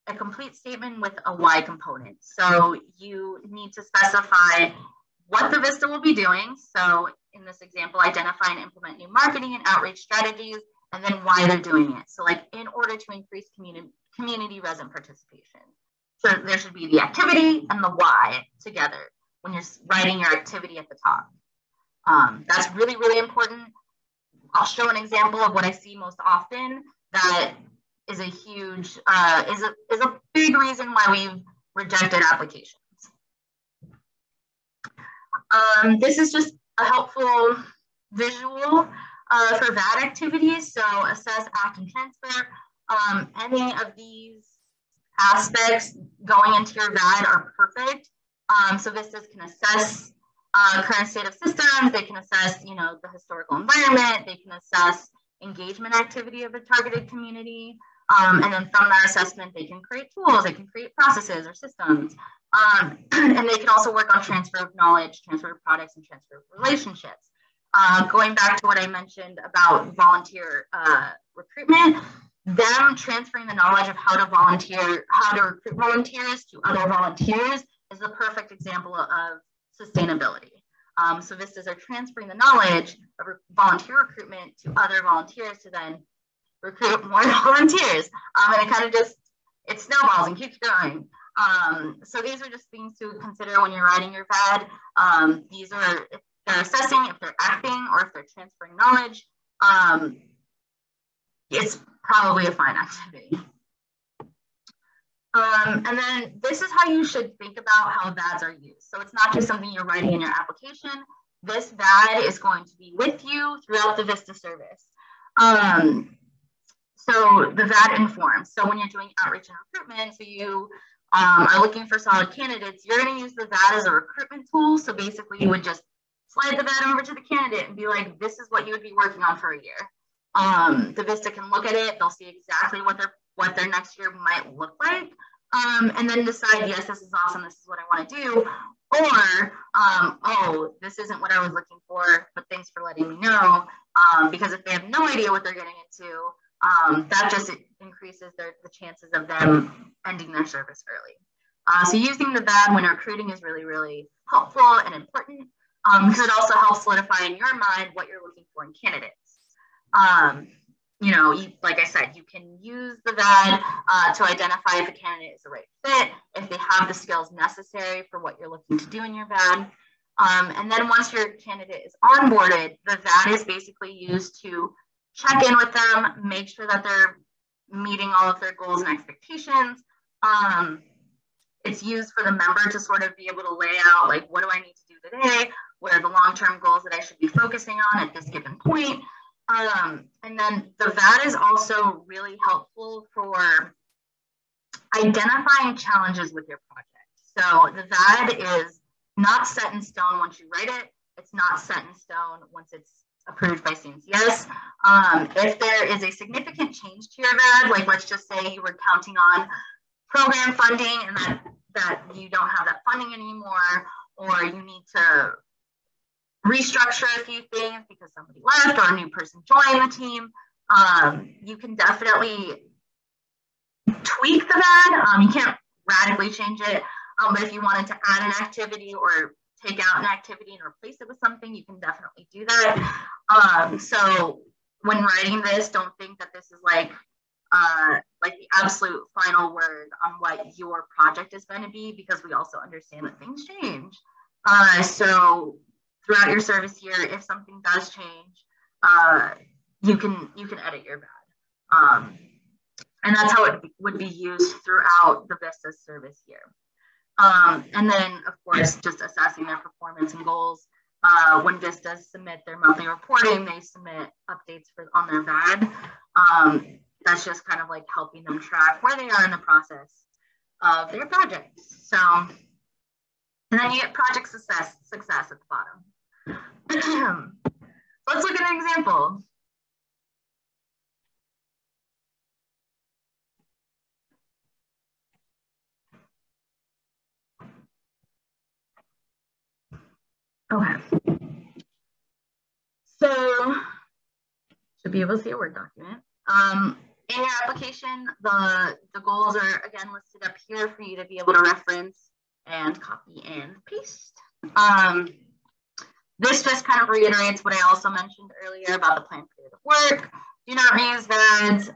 a complete statement with a why component. So you need to specify what the VISTA will be doing. So in this example, identify and implement new marketing and outreach strategies, and then why they're doing it. So like in order to increase community resident participation. So there should be the activity and the why together when you're writing your activity at the top. That's really, really important. I'll show an example of what I see most often that is a huge, is a big reason why we've rejected applications. This is just a helpful visual for VAD activities. So assess, act, and transfer. Any of these aspects going into your VAD are perfect. So VISTAs can assess current state of systems. They can assess, the historical environment. They can assess engagement activity of the targeted community. And then from that assessment, they can create tools. They can create processes or systems. And they can also work on transfer of knowledge, transfer of products, and transfer of relationships. Going back to what I mentioned about volunteer recruitment, them transferring the knowledge of how to volunteer, how to recruit volunteers to other volunteers is the perfect example of sustainability. So VISTAs are transferring the knowledge of volunteer recruitment to other volunteers to then recruit more volunteers. And it kind of just, it snowballs and keeps growing. So these are just things to consider when you're writing your VAD. These are, if they're assessing, if they're acting, or if they're transferring knowledge, it's probably a fine activity. And then this is how you should think about how VADs are used. So it's not just something you're writing in your application. This VAD is going to be with you throughout the VISTA service. So the VAD informs. So when you're doing outreach and recruitment, so you are looking for solid candidates, you're going to use the VAD as a recruitment tool. So basically you would just slide the VAD over to the candidate and be like, this is what you would be working on for a year. The VISTA can look at it. They'll see exactly what their next year might look like, and then decide, yes, this is awesome. This is what I want to do. Or, oh, this isn't what I was looking for, but thanks for letting me know. Because if they have no idea what they're getting into, that just increases the chances of them ending their service early. So using the VAD when recruiting is really, really helpful and important, because it also helps solidify in your mind what you're looking for in candidates. Like I said, you can use the VAD to identify if a candidate is the right fit, if they have the skills necessary for what you're looking to do in your VAD. And then once your candidate is onboarded, the VAD is basically used to check in with them, make sure that they're meeting all of their goals and expectations. It's used for the member to sort of be able to lay out, like, what do I need to do today? What are the long-term goals that I should be focusing on at this given point? And then the VAD is also really helpful for identifying challenges with your project. So the VAD is not set in stone once you write it. It's not set in stone once it's approved by CNCS. If there is a significant change to your VAD, like let's just say you were counting on program funding and that you don't have that funding anymore, or you need to restructure a few things because somebody left or a new person joined the team, you can definitely tweak the VAD. You can't radically change it, but if you wanted to add an activity or take out an activity and replace it with something, you can definitely do that. So when writing this, don't think that this is like the absolute final word on what your project is going to be, because we also understand that things change. So throughout your service year, if something does change, you can edit your VAD. And that's how it would be used throughout the VISTA service year. And then, of course, just assessing their performance and goals. When VISTAs submit their monthly reporting, they submit updates on their VAD. That's just kind of like helping them track where they are in the process of their projects. So, and then you get project success at the bottom. Let's look at an example. Okay. So, should be able to see a Word document. In your application, the goals are again listed up here for you to be able to reference and copy and paste. This just kind of reiterates what I also mentioned earlier about the planned period of work. Do not reuse VADs.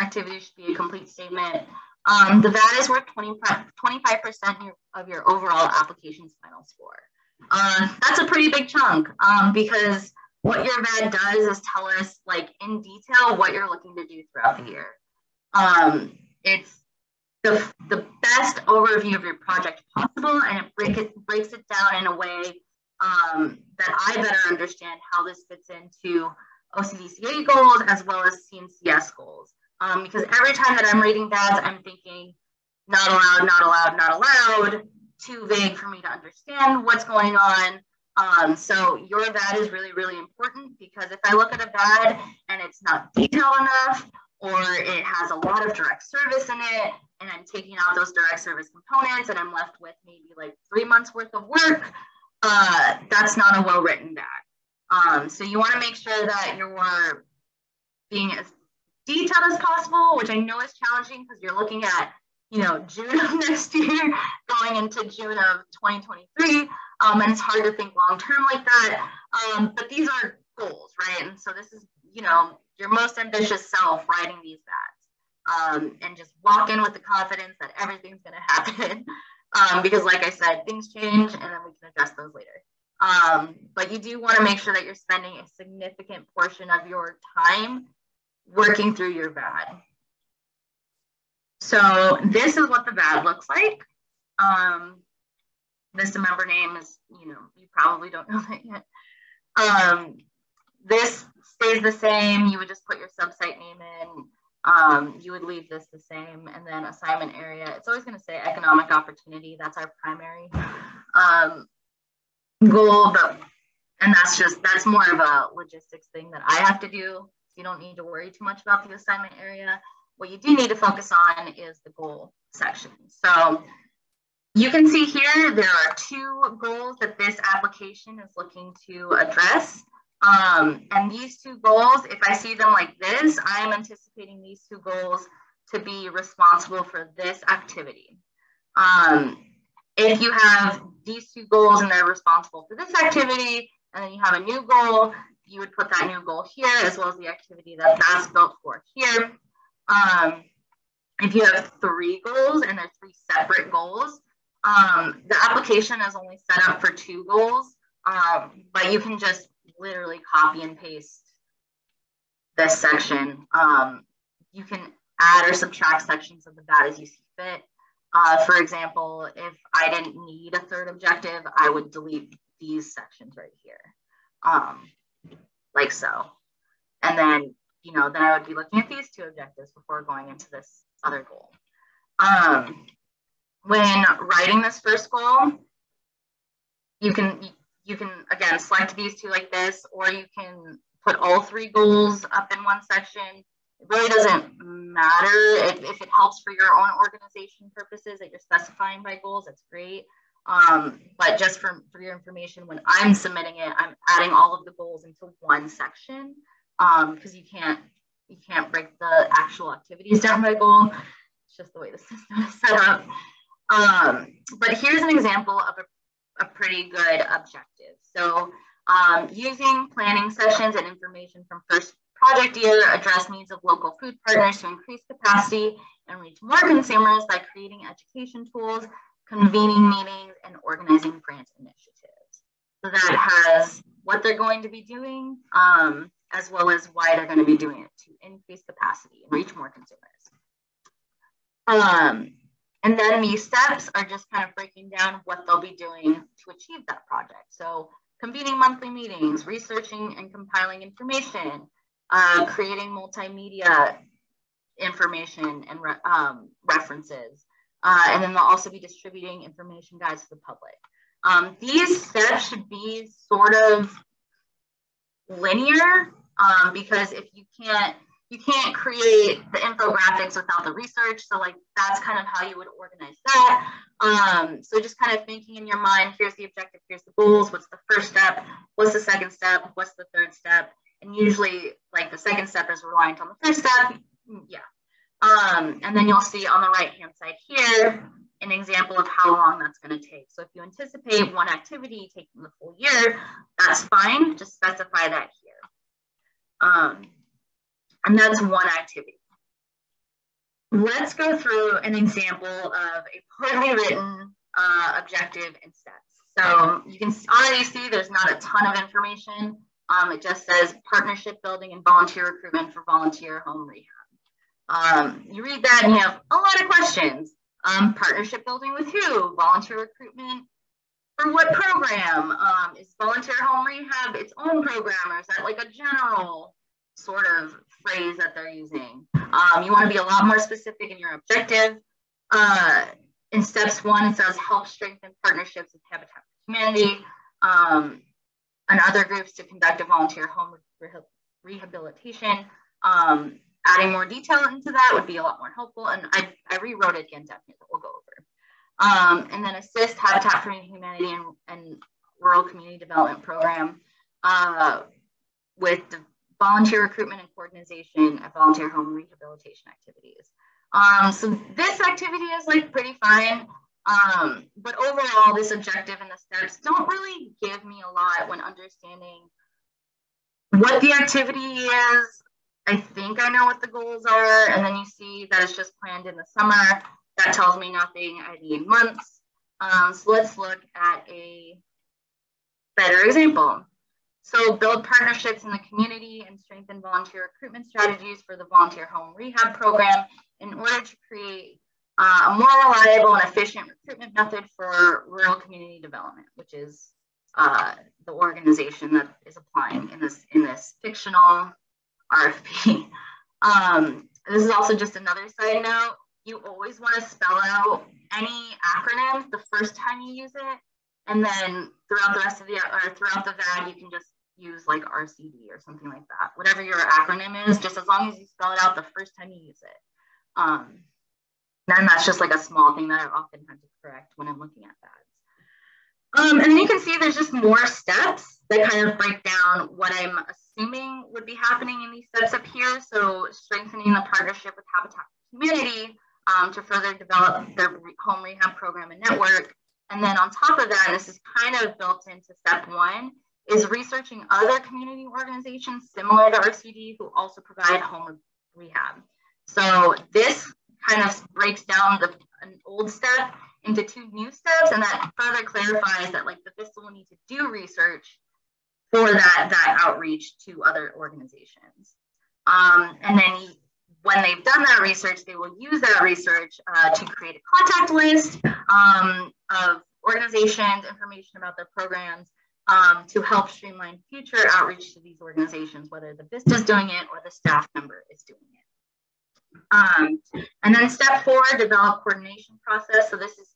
Activities should be a complete statement. The VAD is worth 25% of your overall application's final score. That's a pretty big chunk because what your VAD does is tell us, like, in detail what you're looking to do throughout the year. It's the best overview of your project possible, and it breaks it down in a way that I better understand how this fits into OCDCA goals as well as CNCS goals. Because every time that I'm reading VADs, I'm thinking, not allowed, not allowed, not allowed, too vague for me to understand what's going on. So your VAD is really, really important, because if I look at a VAD and it's not detailed enough, or it has a lot of direct service in it, and I'm taking out those direct service components and I'm left with maybe like 3 months worth of work, that's not a well-written VAD. So you want to make sure that you're being as detailed as possible, which I know is challenging because you're looking at, June of next year going into June of 2023. And it's hard to think long-term like that. But these are goals, right? And so this is, your most ambitious self writing these VADs. And just walk in with the confidence that everything's going to happen. Because like I said, things change and then we can address those later. But you do want to make sure that you're spending a significant portion of your time working through your VAD. So this is what the VAD looks like. VISTA member name is, you probably don't know that yet. This stays the same. You would just put your subsite name in. You would leave this the same. And then assignment area, it's always going to say economic opportunity. That's our primary goal. And that's more of a logistics thing that I have to do. You don't need to worry too much about the assignment area. What you do need to focus on is the goal section. So you can see here, there are 2 goals that this application is looking to address. And these 2 goals, if I see them like this, I'm anticipating these 2 goals to be responsible for this activity. If you have these 2 goals and they're responsible for this activity, and then you have a new goal, you would put that new goal here, as well as the activity that that's built for here. If you have 3 goals and they're 3 separate goals, the application is only set up for 2 goals, but you can just literally copy and paste this section. You can add or subtract sections of the VAD as you see fit. For example, if I didn't need a 3rd objective, I would delete these sections right here, like so. And then, then I would be looking at these 2 objectives before going into this other goal. When writing this first goal, you can again select these 2 like this, or you can put all 3 goals up in one section. It really doesn't matter. If it helps for your own organization purposes that you're specifying by goals, that's great. But just for your information, when I'm submitting it, I'm adding all of the goals into one section, because you can't break the actual activities down by goal. It's just the way the system is set up. But here's an example of a pretty good objective. So using planning sessions and information from first project year, address needs of local food partners to increase capacity and reach more consumers by creating education tools, convening meetings, and organizing grant initiatives. So that has what they're going to be doing, as well as why they're going to be doing it to increase capacity and reach more consumers. And then these steps are just kind of breaking down what they'll be doing to achieve that project. So convening monthly meetings, researching and compiling information, creating multimedia information and references. And then they'll also be distributing information guides to the public. These steps should be sort of linear because if you can't create the infographics without the research. So like that's kind of how you would organize that. So just kind of thinking in your mind, here's the objective, here's the goals, what's the first step, what's the second step, what's the third step, and usually like the second step is reliant on the first step. Yeah. And then you'll see on the right-hand side here, an example of how long that's going to take. So if you anticipate one activity taking the full year, that's fine. Just specify that here. And that's one activity. Let's go through an example of a poorly written objective and steps. So you can already see there's not a ton of information. It just says partnership building and volunteer recruitment for volunteer home rehab. You read that and you have a lot of questions. Partnership building with who? Volunteer recruitment for what program? Is volunteer home rehab its own program, or is that like a general sort of phrase that they're using? You want to be a lot more specific in your objective. In steps 1, it says help strengthen partnerships with Habitat for Humanity and other groups to conduct a volunteer home rehabilitation. Adding more detail into that would be a lot more helpful. And I rewrote it again, definitely, that we'll go over. And then assist Habitat for Humanity and Rural Community Development Program with the volunteer recruitment and coordination of volunteer home rehabilitation activities. So this activity is like pretty fine. But overall, this objective and the steps don't really give me a lot when understanding what the activity is. I think I know what the goals are, and then you see that it's just planned in the summer. That tells me nothing. I need months. So let's look at a better example. So build partnerships in the community and strengthen volunteer recruitment strategies for the volunteer home rehab program in order to create a more reliable and efficient recruitment method for rural community development, which is the organization that is applying in this fictional RFP. This is also just another side note. You always want to spell out any acronym the first time you use it, and then throughout the rest of throughout the VAD, you can just use like RCD or something like that. Whatever your acronym is, just as long as you spell it out the first time you use it. Then that's just like a small thing that I often have to correct when I'm looking at VADs. And then you can see there's just more steps that kind of break down what I'm assuming would be happening in these steps up here. So strengthening the partnership with Habitat for Humanity to further develop their home rehab program and network. And then on top of that, and this is kind of built into step 1, is researching other community organizations similar to RCD who also provide home rehab. So this kind of breaks down an old step into 2 new steps, and that further clarifies that like the VISTA will need to do research for that outreach to other organizations. And then when they've done that research, they will use that research to create a contact list of organizations, information about their programs, to help streamline future outreach to these organizations, whether the VISTA is doing it or the staff member is doing it. And then step 4, develop coordination process. So this is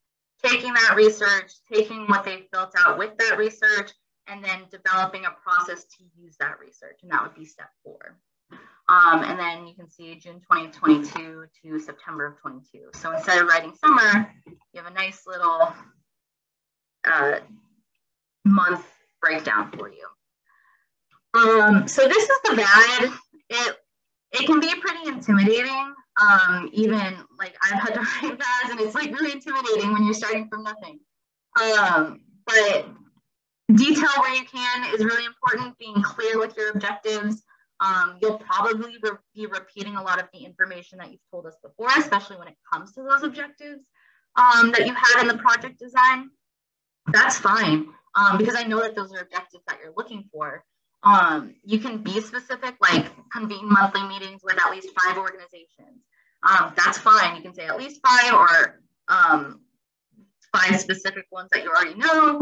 taking that research, taking what they've built out with that research, and then developing a process to use that research. And that would be step 4. And then you can see June 2022 to September of 22. So instead of writing summer, you have a nice little month breakdown for you. So this is the VAD. It can be pretty intimidating. Even like I've had to write VADs, and it's like really intimidating when you're starting from nothing. But detail where you can is really important. Being clear with your objectives. You'll probably be repeating a lot of the information that you've told us before, especially when it comes to those objectives that you had in the project design. That's fine, because I know that those are objectives that you're looking for. You can be specific, like convene monthly meetings with at least 5 organizations. That's fine. You can say at least 5 or 5 specific ones that you already know.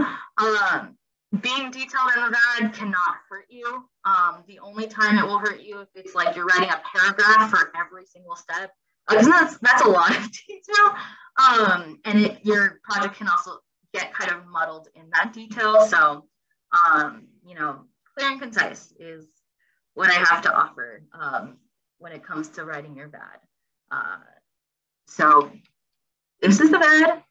Being detailed in the VAD cannot hurt you. The only time it will hurt you if it's like you're writing a paragraph for every single step, because that's a lot of detail. And your project can also get kind of muddled in that detail. So, you know, clear and concise is what I have to offer when it comes to writing your VAD. So this is the VAD.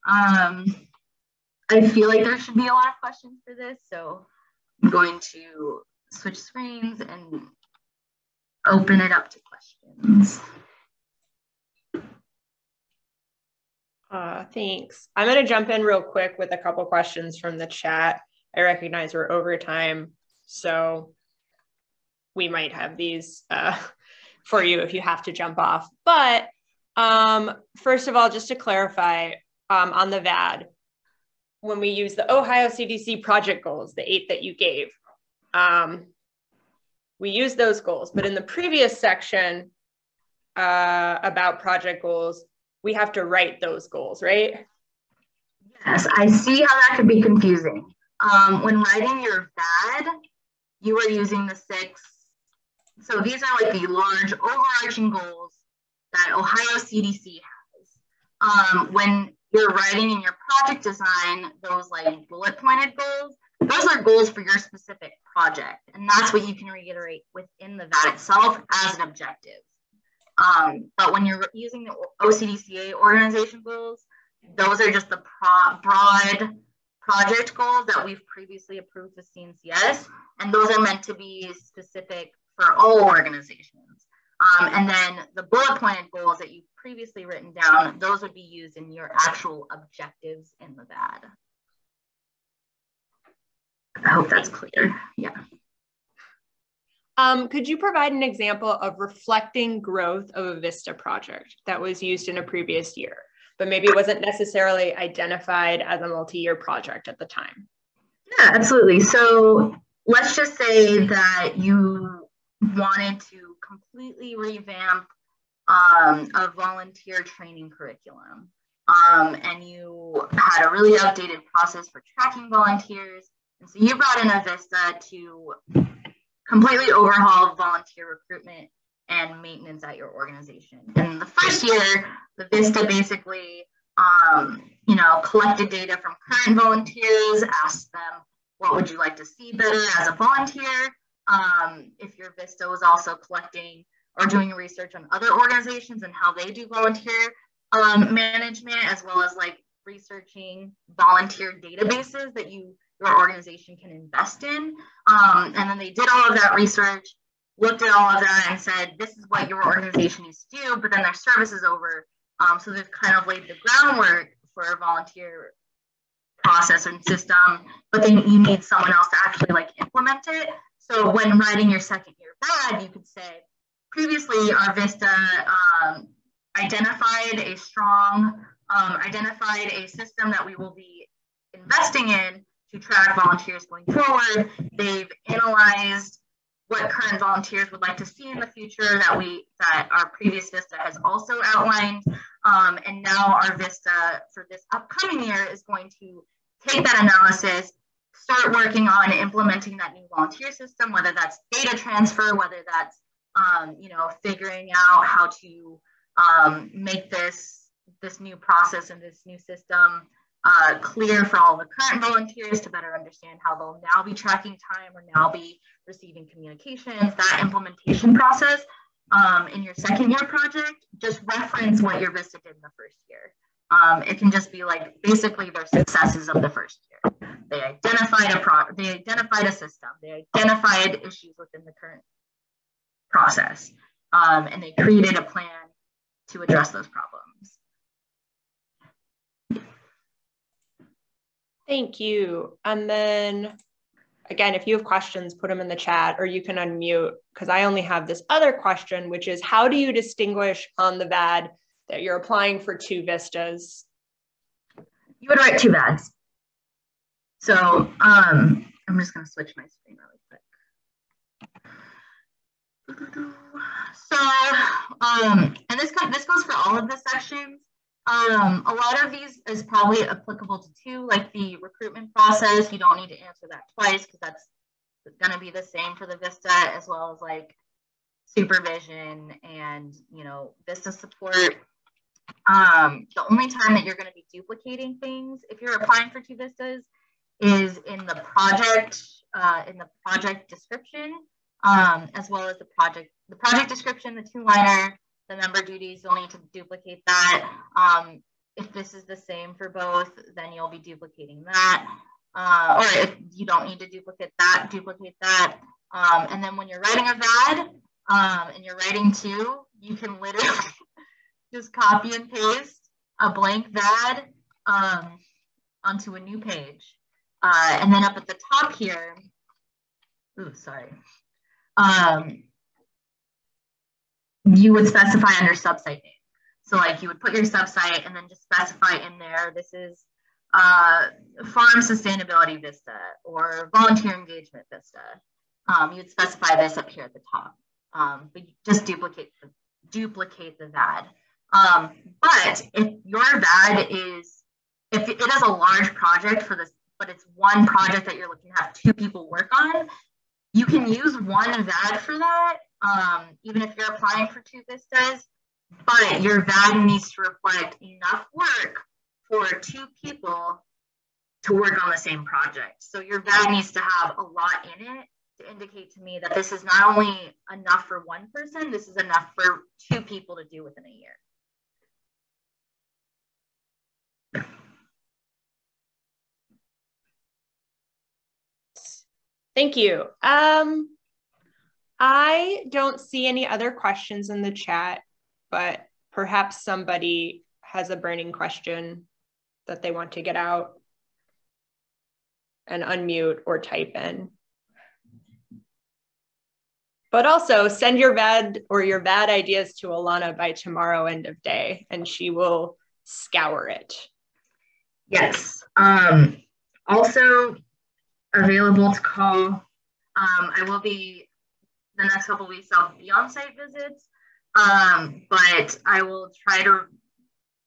I feel like there should be a lot of questions for this, so I'm going to switch screens and open it up to questions. Thanks. I'm going to jump in real quick with a couple questions from the chat. I recognize we're over time, so we might have these for you if you have to jump off. But first of all, just to clarify on the VAD, when we use the Ohio CDC project goals, the 8 that you gave, we use those goals. But in the previous section about project goals, we have to write those goals, right? Yes, I see how that could be confusing. When writing your VAD, you are using the 6. So these are like the large overarching goals that Ohio CDC has. When you're writing in your project design, those like bullet pointed goals, those are goals for your specific project. And that's what you can reiterate within the VAD itself as an objective. But when you're using the OCDCA organization goals, those are just the broad project goals that we've previously approved with CNCS. And those are meant to be specific for all organizations. And then the bullet pointed goals that you've previously written down, those would be used in your actual objectives in the VAD. I hope that's clear. Yeah. Could you provide an example of reflecting growth of a VISTA project that was used in a previous year, but maybe it wasn't necessarily identified as a multi-year project at the time? Yeah, absolutely. So let's just say that you wanted to completely revamp a volunteer training curriculum, and you had a really outdated process for tracking volunteers. And so you brought in a VISTA to completely overhaul volunteer recruitment and maintenance at your organization. And the first year, the VISTA basically, you know, collected data from current volunteers, asked them, what would you like to see better as a volunteer? If your VISTA was also collecting or doing research on other organizations and how they do volunteer management, as well as like researching volunteer databases that your organization can invest in. And then they did all of that research, looked at all of that and said, this is what your organization needs to do, but then their service is over. So they've kind of laid the groundwork for a volunteer process and system, but then you need someone else to actually like implement it. So when writing your second year VAD, you could say, previously our VISTA identified a system that we will be investing in to track volunteers going forward. They've analyzed what current volunteers would like to see in the future that our previous VISTA has also outlined. And now our VISTA for this upcoming year is going to take that analysis, start working on implementing that new volunteer system, whether that's data transfer, whether that's you know, figuring out how to make this new process and this new system clear for all the current volunteers to better understand how they'll now be tracking time or now be receiving communications. That implementation process in your second year project, just reference what your VISTA did in the first year. It can just be like basically their successes of the first year. They identified a system. They identified issues within the current process, and they created a plan to address those problems. Thank you. And then again, if you have questions, put them in the chat or you can unmute, because I only have this other question, which is how do you distinguish on the VAD that you're applying for 2 VISTAs? You would write 2 VADs. So I'm just going to switch my screen really quick. So, and this goes for all of the sections. A lot of these is probably applicable to two, like the recruitment process. You don't need to answer that twice because that's going to be the same for the VISTA, as well as like supervision and, you know, VISTA support. The only time that you're going to be duplicating things if you're applying for two VISTAs is in the project description, as well as the project description, the two-liner, the member duties. You'll need to duplicate that. If this is the same for both, then you'll be duplicating that. Or if you don't need to duplicate that. And then when you're writing a VAD and you're writing two, you can literally just copy and paste a blank VAD onto a new page. And then up at the top here, you would specify under subsite name. So like you would put your subsite and then just specify in there, this is Farm Sustainability VISTA or Volunteer Engagement VISTA. You'd specify this up here at the top, but you just duplicate the VAD. But if your VAD if it is a large project for this, but it's one project that you're looking to have two people work on, you can use one VAD for that, even if you're applying for two VISTAs, but your VAD needs to reflect enough work for two people to work on the same project. So your VAD needs to have a lot in it to indicate to me that this is not only enough for one person, this is enough for two people to do within a year. Thank you. I don't see any other questions in the chat, but perhaps somebody has a burning question that they want to get out and unmute or type in. But also send your VAD or your VAD ideas to Alana by tomorrow end of day, and she will scour it. Yes. Also available to call. I will be, the next couple of weeks, I'll be on site visits, but I will try to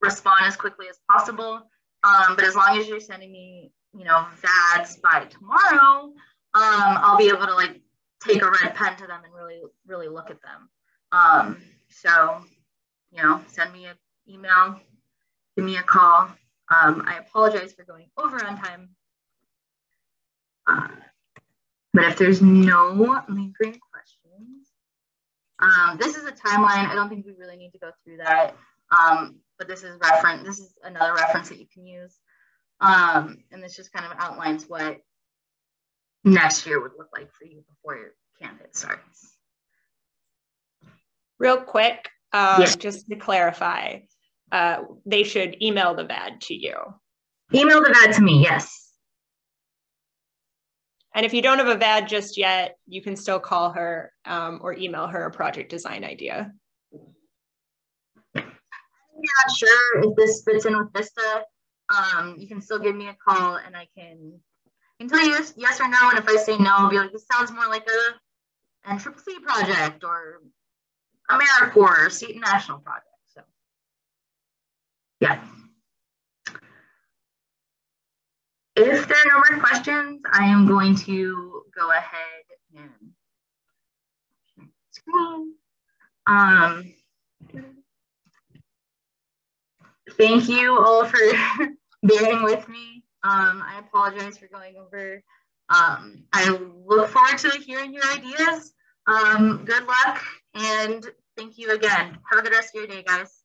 respond as quickly as possible. But as long as you're sending me, you know, VADs by tomorrow, I'll be able to like take a red pen to them and really look at them. So, you know, send me an email, give me a call. I apologize for going over on time. But if there's no lingering questions, this is a timeline. I don't think we really need to go through that. But this is another reference that you can use. And this just kind of outlines what next year would look like for you before your candidate starts. Real quick, just to clarify, they should email the VAD to you. Email the VAD to me, yes. And if you don't have a VAD just yet, you can still call her or email her a project design idea. I'm not sure if this fits in with VISTA. You can still give me a call and I can tell you yes or no. And if I say no, I'll be like, this sounds more like a NCCC project or AmeriCorps or State and National project. So, yeah. If there are no more questions, I am going to go ahead and screen. Thank you all for bearing with me. I apologize for going over. I look forward to hearing your ideas. Good luck and thank you again. Have a good rest of your day, guys.